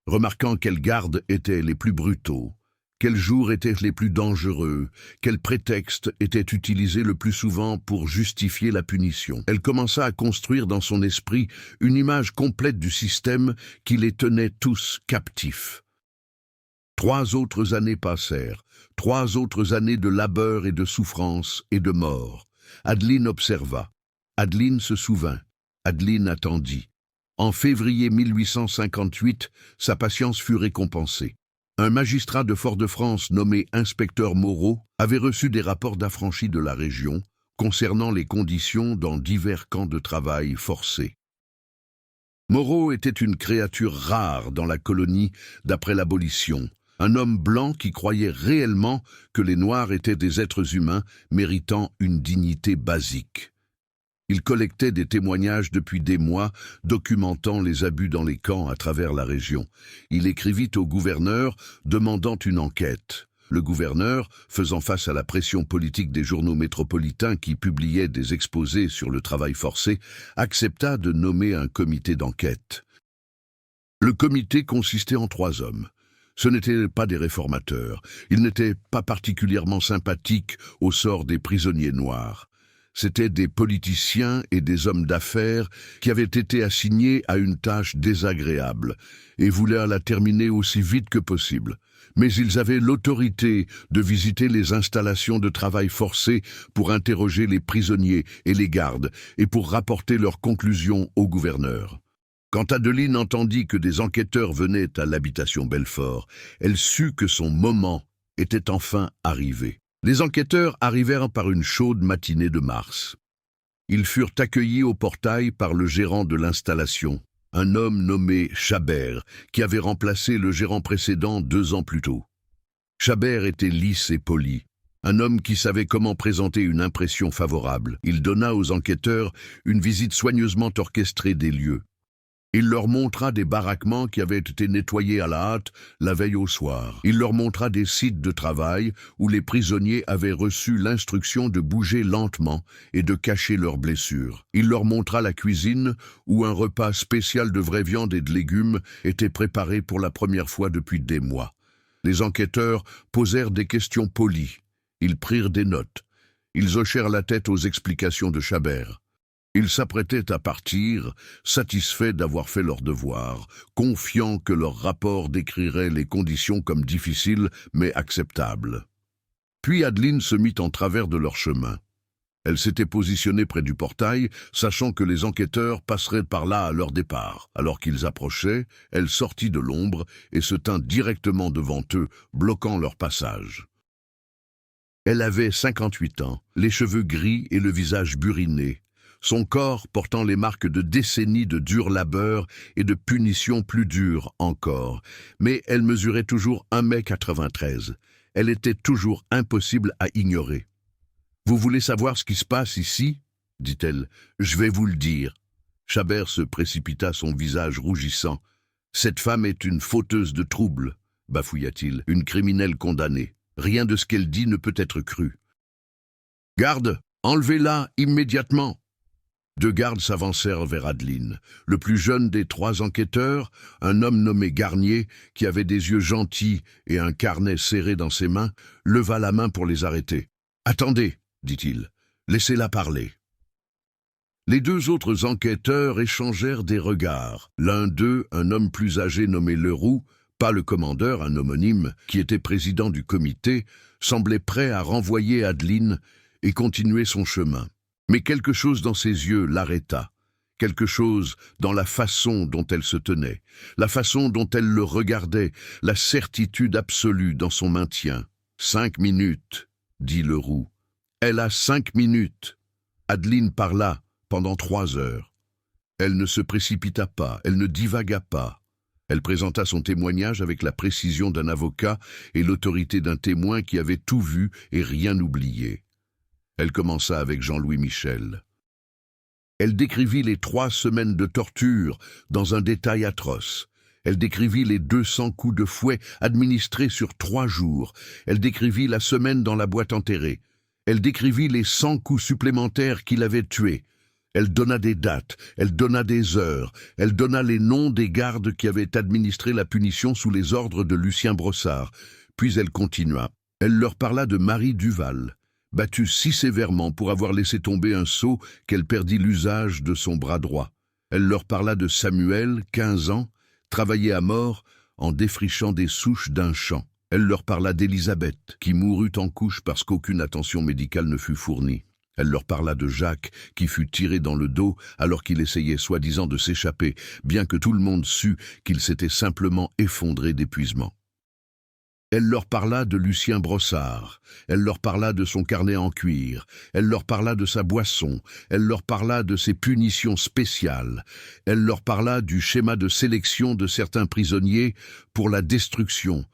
remarquant quels gardes étaient les plus brutaux, quels jours étaient les plus dangereux, quels prétextes étaient utilisés le plus souvent pour justifier la punition. Elle commença à construire dans son esprit une image complète du système qui les tenait tous captifs. 3 autres années passèrent, 3 autres années de labeur et de souffrance et de mort. Adeline observa. Adeline se souvint. Adeline attendit. En février 1858, sa patience fut récompensée. Un magistrat de Fort-de-France nommé inspecteur Moreau avait reçu des rapports d'affranchis de la région concernant les conditions dans divers camps de travail forcés. Moreau était une créature rare dans la colonie d'après l'abolition, un homme blanc qui croyait réellement que les Noirs étaient des êtres humains méritant une dignité basique. Il collectait des témoignages depuis des mois, documentant les abus dans les camps à travers la région. Il écrivit au gouverneur, demandant une enquête. Le gouverneur, faisant face à la pression politique des journaux métropolitains qui publiaient des exposés sur le travail forcé, accepta de nommer un comité d'enquête. Le comité consistait en 3 hommes. Ce n'étaient pas des réformateurs. Ils n'étaient pas particulièrement sympathiques au sort des prisonniers noirs. C'étaient des politiciens et des hommes d'affaires qui avaient été assignés à une tâche désagréable et voulaient la terminer aussi vite que possible. Mais ils avaient l'autorité de visiter les installations de travail forcé pour interroger les prisonniers et les gardes et pour rapporter leurs conclusions au gouverneur. Quand Adeline entendit que des enquêteurs venaient à l'habitation Belfort, elle sut que son moment était enfin arrivé. Les enquêteurs arrivèrent par une chaude matinée de mars. Ils furent accueillis au portail par le gérant de l'installation, un homme nommé Chabert, qui avait remplacé le gérant précédent 2 ans plus tôt. Chabert était lisse et poli, un homme qui savait comment présenter une impression favorable. Il donna aux enquêteurs une visite soigneusement orchestrée des lieux. Il leur montra des baraquements qui avaient été nettoyés à la hâte la veille au soir. Il leur montra des sites de travail où les prisonniers avaient reçu l'instruction de bouger lentement et de cacher leurs blessures. Il leur montra la cuisine où un repas spécial de vraie viande et de légumes était préparé pour la première fois depuis des mois. Les enquêteurs posèrent des questions polies. Ils prirent des notes. Ils hochèrent la tête aux explications de Chabert. Ils s'apprêtaient à partir, satisfaits d'avoir fait leur devoir, confiants que leur rapport décrirait les conditions comme difficiles mais acceptables. Puis Adeline se mit en travers de leur chemin. Elle s'était positionnée près du portail, sachant que les enquêteurs passeraient par là à leur départ. Alors qu'ils approchaient, elle sortit de l'ombre et se tint directement devant eux, bloquant leur passage. Elle avait 58 ans, les cheveux gris et le visage buriné, son corps portant les marques de décennies de dur labeur et de punitions plus dures encore. Mais elle mesurait toujours 1,93 m. Elle était toujours impossible à ignorer. « Vous voulez savoir ce qui se passe ici ?» dit-elle. « Je vais vous le dire. » Chabert se précipita, son visage rougissant. « Cette femme est une fauteuse de troubles, » bafouilla-t-il, « une criminelle condamnée. Rien de ce qu'elle dit ne peut être cru. »« Garde, enlevez-la immédiatement !» Deux gardes s'avancèrent vers Adeline. Le plus jeune des trois enquêteurs, un homme nommé Garnier, qui avait des yeux gentils et un carnet serré dans ses mains, leva la main pour les arrêter. « Attendez !» dit-il. « Laissez-la parler. » Les deux autres enquêteurs échangèrent des regards. L'un d'eux, un homme plus âgé nommé Leroux, pas le commandeur, un homonyme, qui était président du comité, semblait prêt à renvoyer Adeline et continuer son chemin. Mais quelque chose dans ses yeux l'arrêta. Quelque chose dans la façon dont elle se tenait, la façon dont elle le regardait, la certitude absolue dans son maintien. « 5 minutes, dit Leroux. Elle a 5 minutes. Adeline parla pendant 3 heures. Elle ne se précipita pas, elle ne divagua pas. Elle présenta son témoignage avec la précision d'un avocat et l'autorité d'un témoin qui avait tout vu et rien oublié. Elle commença avec Jean-Louis Michel. Elle décrivit les 3 semaines de torture dans un détail atroce. Elle décrivit les 200 coups de fouet administrés sur 3 jours. Elle décrivit la semaine dans la boîte enterrée. Elle décrivit les 100 coups supplémentaires qui l'avaient tuée. Elle donna des dates, elle donna des heures, elle donna les noms des gardes qui avaient administré la punition sous les ordres de Lucien Brossard. Puis elle continua. Elle leur parla de Marie Duval, battue si sévèrement pour avoir laissé tomber un seau qu'elle perdit l'usage de son bras droit. Elle leur parla de Samuel, 15 ans, travaillé à mort en défrichant des souches d'un champ. Elle leur parla d'Élisabeth, qui mourut en couche parce qu'aucune attention médicale ne fut fournie. Elle leur parla de Jacques, qui fut tiré dans le dos alors qu'il essayait soi-disant de s'échapper, bien que tout le monde sût qu'il s'était simplement effondré d'épuisement. Elle leur parla de Lucien Brossard, elle leur parla de son carnet en cuir, elle leur parla de sa boisson, elle leur parla de ses punitions spéciales, elle leur parla du schéma de sélection de certains prisonniers pour la destruction,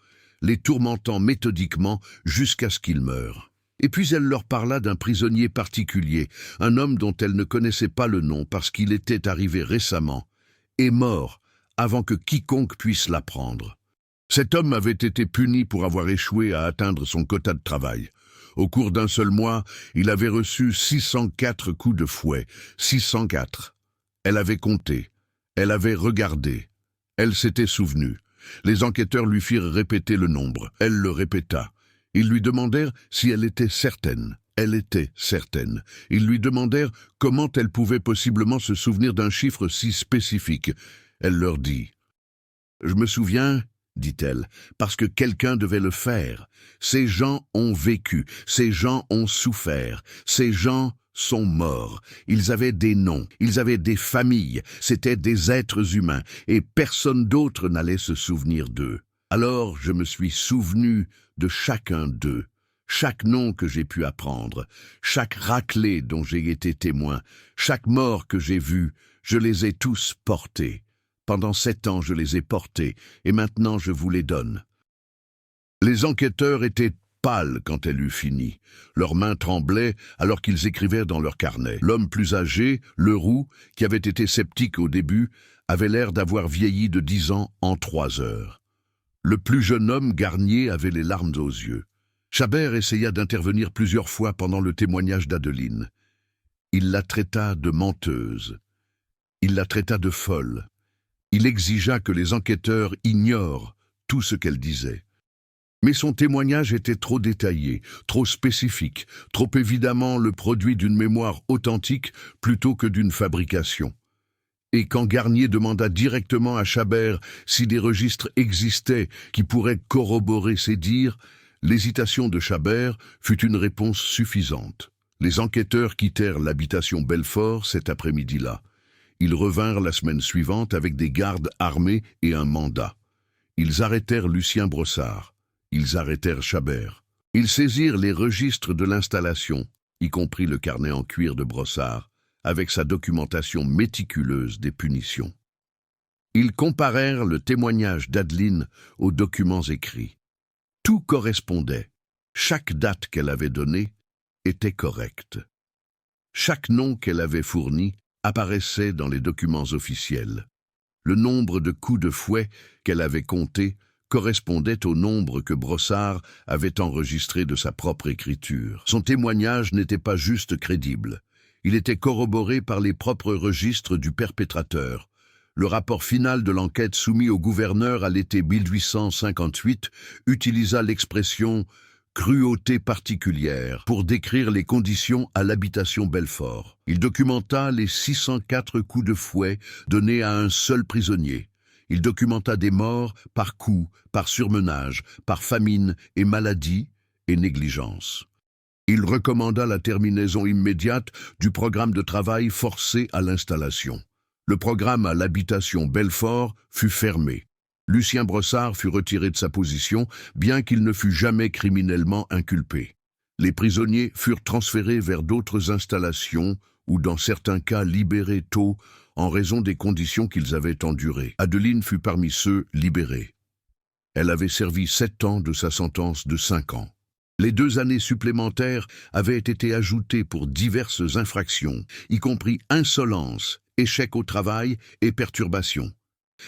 les tourmentant méthodiquement jusqu'à ce qu'ils meurent. Et puis elle leur parla d'un prisonnier particulier, un homme dont elle ne connaissait pas le nom parce qu'il était arrivé récemment, et mort avant que quiconque puisse l'apprendre. Cet homme avait été puni pour avoir échoué à atteindre son quota de travail. Au cours d'un seul mois, il avait reçu 604 coups de fouet. 604. Elle avait compté. Elle avait regardé. Elle s'était souvenue. Les enquêteurs lui firent répéter le nombre. Elle le répéta. Ils lui demandèrent si elle était certaine. Elle était certaine. Ils lui demandèrent comment elle pouvait possiblement se souvenir d'un chiffre si spécifique. Elle leur dit. « Je me souviens, dit-elle, parce que quelqu'un devait le faire. Ces gens ont vécu, ces gens ont souffert, ces gens sont morts. Ils avaient des noms, ils avaient des familles, c'étaient des êtres humains, et personne d'autre n'allait se souvenir d'eux. Alors je me suis souvenu de chacun d'eux, chaque nom que j'ai pu apprendre, chaque raclée dont j'ai été témoin, chaque mort que j'ai vue, je les ai tous portés. Pendant 7 ans, je les ai portés, et maintenant je vous les donne. » Les enquêteurs étaient pâles quand elle eut fini. Leurs mains tremblaient alors qu'ils écrivaient dans leur carnet. L'homme plus âgé, Leroux, qui avait été sceptique au début, avait l'air d'avoir vieilli de 10 ans en 3 heures. Le plus jeune homme, Garnier, avait les larmes aux yeux. Chabert essaya d'intervenir plusieurs fois pendant le témoignage d'Adeline. Il la traita de menteuse. Il la traita de folle. Il exigea que les enquêteurs ignorent tout ce qu'elle disait. Mais son témoignage était trop détaillé, trop spécifique, trop évidemment le produit d'une mémoire authentique plutôt que d'une fabrication. Et quand Garnier demanda directement à Chabert si des registres existaient qui pourraient corroborer ses dires, l'hésitation de Chabert fut une réponse suffisante. Les enquêteurs quittèrent l'habitation Belfort cet après-midi-là. Ils revinrent la semaine suivante avec des gardes armés et un mandat. Ils arrêtèrent Lucien Brossard. Ils arrêtèrent Chabert. Ils saisirent les registres de l'installation, y compris le carnet en cuir de Brossard, avec sa documentation méticuleuse des punitions. Ils comparèrent le témoignage d'Adeline aux documents écrits. Tout correspondait. Chaque date qu'elle avait donnée était correcte. Chaque nom qu'elle avait fourni apparaissait dans les documents officiels. Le nombre de coups de fouet qu'elle avait compté correspondait au nombre que Brossard avait enregistré de sa propre écriture. Son témoignage n'était pas juste crédible. Il était corroboré par les propres registres du perpétrateur. Le rapport final de l'enquête soumis au gouverneur à l'été 1858 utilisa l'expression « cruauté particulière » pour décrire les conditions à l'habitation Belfort. Il documenta les 604 coups de fouet donnés à un seul prisonnier. Il documenta des morts par coups, par surmenage, par famine et maladie et négligence. Il recommanda la terminaison immédiate du programme de travail forcé à l'installation. Le programme à l'habitation Belfort fut fermé. Lucien Brossard fut retiré de sa position, bien qu'il ne fût jamais criminellement inculpé. Les prisonniers furent transférés vers d'autres installations ou dans certains cas libérés tôt en raison des conditions qu'ils avaient endurées. Adeline fut parmi ceux libérés. Elle avait servi 7 ans de sa sentence de 5 ans. Les 2 années supplémentaires avaient été ajoutées pour diverses infractions, y compris insolence, échec au travail et perturbation.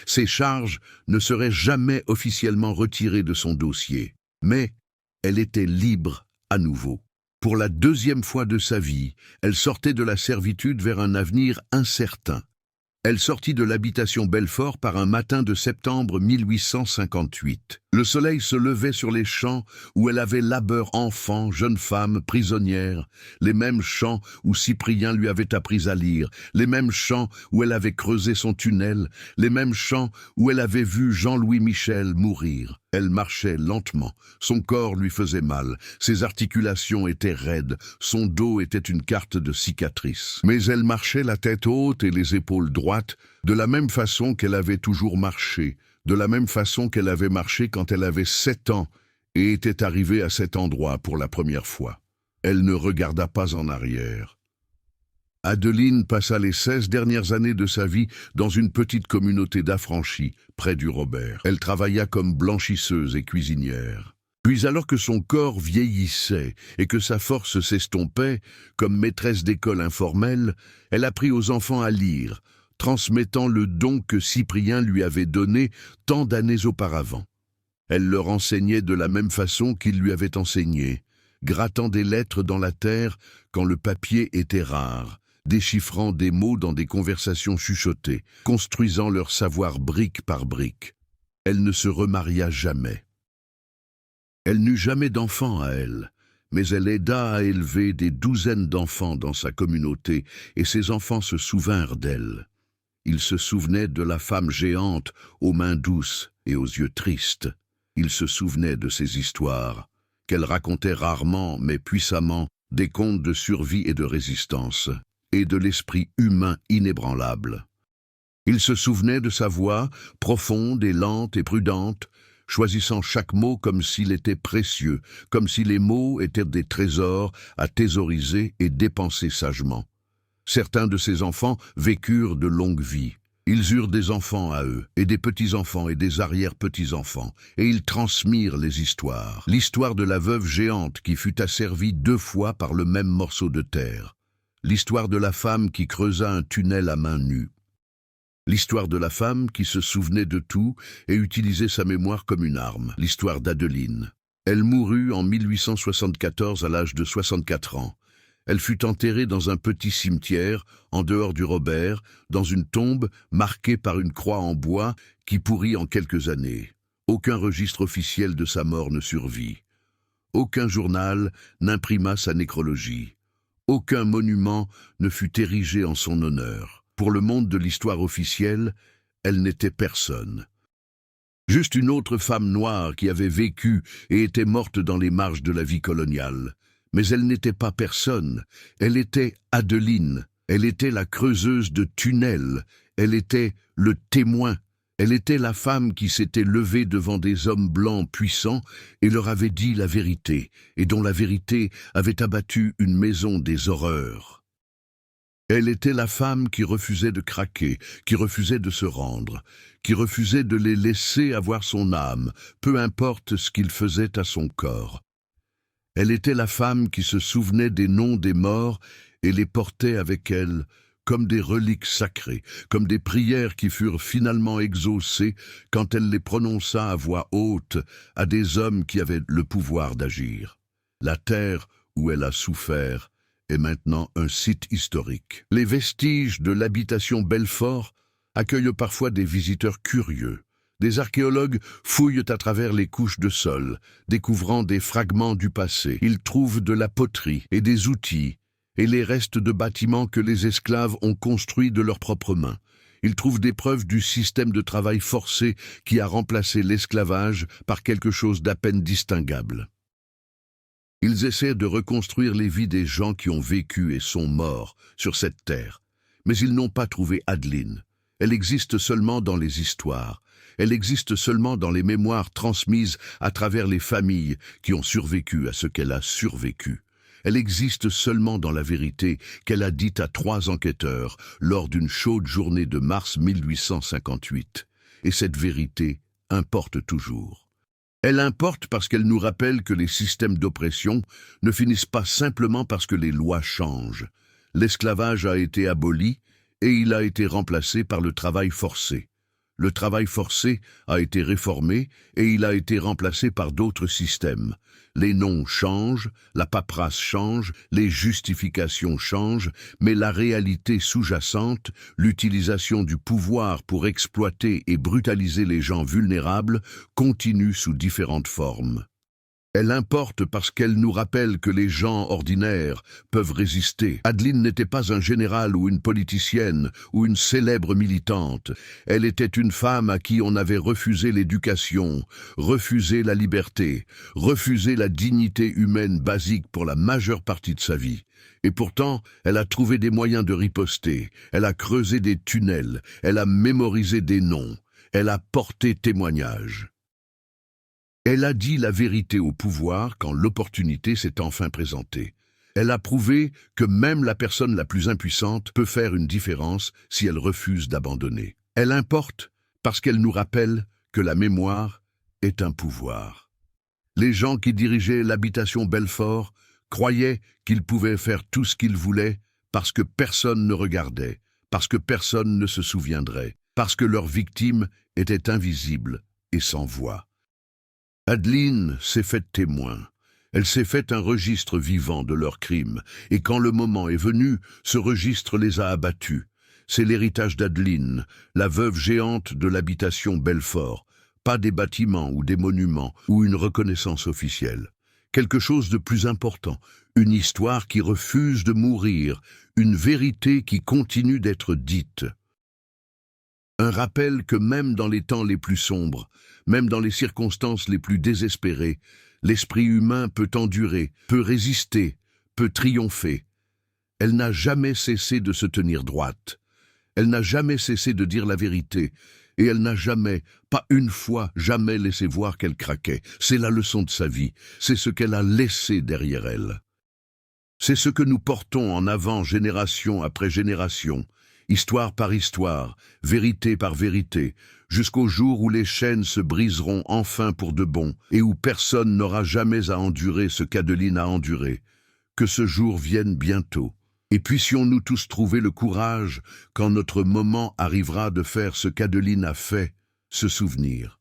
Ces charges ne seraient jamais officiellement retirées de son dossier, mais elle était libre à nouveau. Pour la 2e fois de sa vie, elle sortait de la servitude vers un avenir incertain. Elle sortit de l'habitation Belfort par un matin de septembre 1858. Le soleil se levait sur les champs où elle avait labeur enfant, jeune femme, prisonnière, les mêmes champs où Cyprien lui avait appris à lire, les mêmes champs où elle avait creusé son tunnel, les mêmes champs où elle avait vu Jean-Louis Michel mourir. Elle marchait lentement, son corps lui faisait mal, ses articulations étaient raides, son dos était une carte de cicatrices. Mais elle marchait la tête haute et les épaules droites, de la même façon qu'elle avait toujours marché, de la même façon qu'elle avait marché quand elle avait 7 ans et était arrivée à cet endroit pour la première fois. Elle ne regarda pas en arrière. Adeline passa les 16 dernières années de sa vie dans une petite communauté d'affranchis, près du Robert. Elle travailla comme blanchisseuse et cuisinière. Puis alors que son corps vieillissait et que sa force s'estompait, comme maîtresse d'école informelle, elle apprit aux enfants à lire, transmettant le don que Cyprien lui avait donné tant d'années auparavant. Elle leur enseignait de la même façon qu'il lui avait enseigné, grattant des lettres dans la terre quand le papier était rare, déchiffrant des mots dans des conversations chuchotées, construisant leur savoir brique par brique. Elle ne se remaria jamais. Elle n'eut jamais d'enfants à elle, mais elle aida à élever des douzaines d'enfants dans sa communauté, et ses enfants se souvinrent d'elle. Ils se souvenaient de la femme géante aux mains douces et aux yeux tristes. Ils se souvenaient de ses histoires, qu'elle racontait rarement mais puissamment, des contes de survie et de résistance, et de l'esprit humain inébranlable. Il se souvenait de sa voix, profonde et lente et prudente, choisissant chaque mot comme s'il était précieux, comme si les mots étaient des trésors à thésauriser et dépenser sagement. Certains de ses enfants vécurent de longues vies. Ils eurent des enfants à eux, et des petits-enfants et des arrière-petits-enfants, et ils transmirent les histoires. L'histoire de la veuve géante qui fut asservie 2 fois par le même morceau de terre. L'histoire de la femme qui creusa un tunnel à main nue. L'histoire de la femme qui se souvenait de tout et utilisait sa mémoire comme une arme. L'histoire d'Adeline. Elle mourut en 1874 à l'âge de 64 ans. Elle fut enterrée dans un petit cimetière, en dehors du Robert, dans une tombe marquée par une croix en bois qui pourrit en quelques années. Aucun registre officiel de sa mort ne survit. Aucun journal n'imprima sa nécrologie. Aucun monument ne fut érigé en son honneur. Pour le monde de l'histoire officielle, elle n'était personne. Juste une autre femme noire qui avait vécu et était morte dans les marges de la vie coloniale. Mais elle n'était pas personne, elle était Adeline, elle était la creuseuse de tunnels, elle était le témoin, elle était la femme qui s'était levée devant des hommes blancs puissants et leur avait dit la vérité, et dont la vérité avait abattu une maison des horreurs. Elle était la femme qui refusait de craquer, qui refusait de se rendre, qui refusait de les laisser avoir son âme, peu importe ce qu'ils faisaient à son corps. Elle était la femme qui se souvenait des noms des morts et les portait avec elle comme des reliques sacrées, comme des prières qui furent finalement exaucées quand elle les prononça à voix haute à des hommes qui avaient le pouvoir d'agir. La terre où elle a souffert est maintenant un site historique. Les vestiges de l'habitation Belfort accueillent parfois des visiteurs curieux. Des archéologues fouillent à travers les couches de sol, découvrant des fragments du passé. Ils trouvent de la poterie et des outils, et les restes de bâtiments que les esclaves ont construits de leurs propres mains. Ils trouvent des preuves du système de travail forcé qui a remplacé l'esclavage par quelque chose d'à peine distinguable. Ils essaient de reconstruire les vies des gens qui ont vécu et sont morts sur cette terre. Mais ils n'ont pas trouvé Adeline. Elle existe seulement dans les histoires. Elle existe seulement dans les mémoires transmises à travers les familles qui ont survécu à ce qu'elle a survécu. Elle existe seulement dans la vérité qu'elle a dite à 3 enquêteurs lors d'une chaude journée de mars 1858. Et cette vérité importe toujours. Elle importe parce qu'elle nous rappelle que les systèmes d'oppression ne finissent pas simplement parce que les lois changent. L'esclavage a été aboli et il a été remplacé par le travail forcé. Le travail forcé a été réformé et il a été remplacé par d'autres systèmes. Les noms changent, la paperasse change, les justifications changent, mais la réalité sous-jacente, l'utilisation du pouvoir pour exploiter et brutaliser les gens vulnérables, continue sous différentes formes. Elle importe parce qu'elle nous rappelle que les gens ordinaires peuvent résister. Adeline n'était pas un général ou une politicienne ou une célèbre militante. Elle était une femme à qui on avait refusé l'éducation, refusé la liberté, refusé la dignité humaine basique pour la majeure partie de sa vie. Et pourtant, elle a trouvé des moyens de riposter, elle a creusé des tunnels, elle a mémorisé des noms, elle a porté témoignage. Elle a dit la vérité au pouvoir quand l'opportunité s'est enfin présentée. Elle a prouvé que même la personne la plus impuissante peut faire une différence si elle refuse d'abandonner. Elle importe parce qu'elle nous rappelle que la mémoire est un pouvoir. Les gens qui dirigeaient l'habitation Belfort croyaient qu'ils pouvaient faire tout ce qu'ils voulaient parce que personne ne regardait, parce que personne ne se souviendrait, parce que leurs victimes étaient invisibles et sans voix. Adeline s'est faite témoin. Elle s'est fait un registre vivant de leurs crimes, et quand le moment est venu, ce registre les a abattus. C'est l'héritage d'Adeline, la veuve géante de l'habitation Belfort, pas des bâtiments ou des monuments ou une reconnaissance officielle. Quelque chose de plus important, une histoire qui refuse de mourir, une vérité qui continue d'être dite. Un rappel que même dans les temps les plus sombres, même dans les circonstances les plus désespérées, l'esprit humain peut endurer, peut résister, peut triompher. Elle n'a jamais cessé de se tenir droite. Elle n'a jamais cessé de dire la vérité. Et elle n'a jamais, pas une fois, jamais laissé voir qu'elle craquait. C'est la leçon de sa vie. C'est ce qu'elle a laissé derrière elle. C'est ce que nous portons en avant génération après génération, histoire par histoire, vérité par vérité, jusqu'au jour où les chaînes se briseront enfin pour de bon, et où personne n'aura jamais à endurer ce qu'Adeline a enduré. Que ce jour vienne bientôt, et puissions-nous tous trouver le courage, quand notre moment arrivera de faire ce qu'Adeline a fait, se souvenir.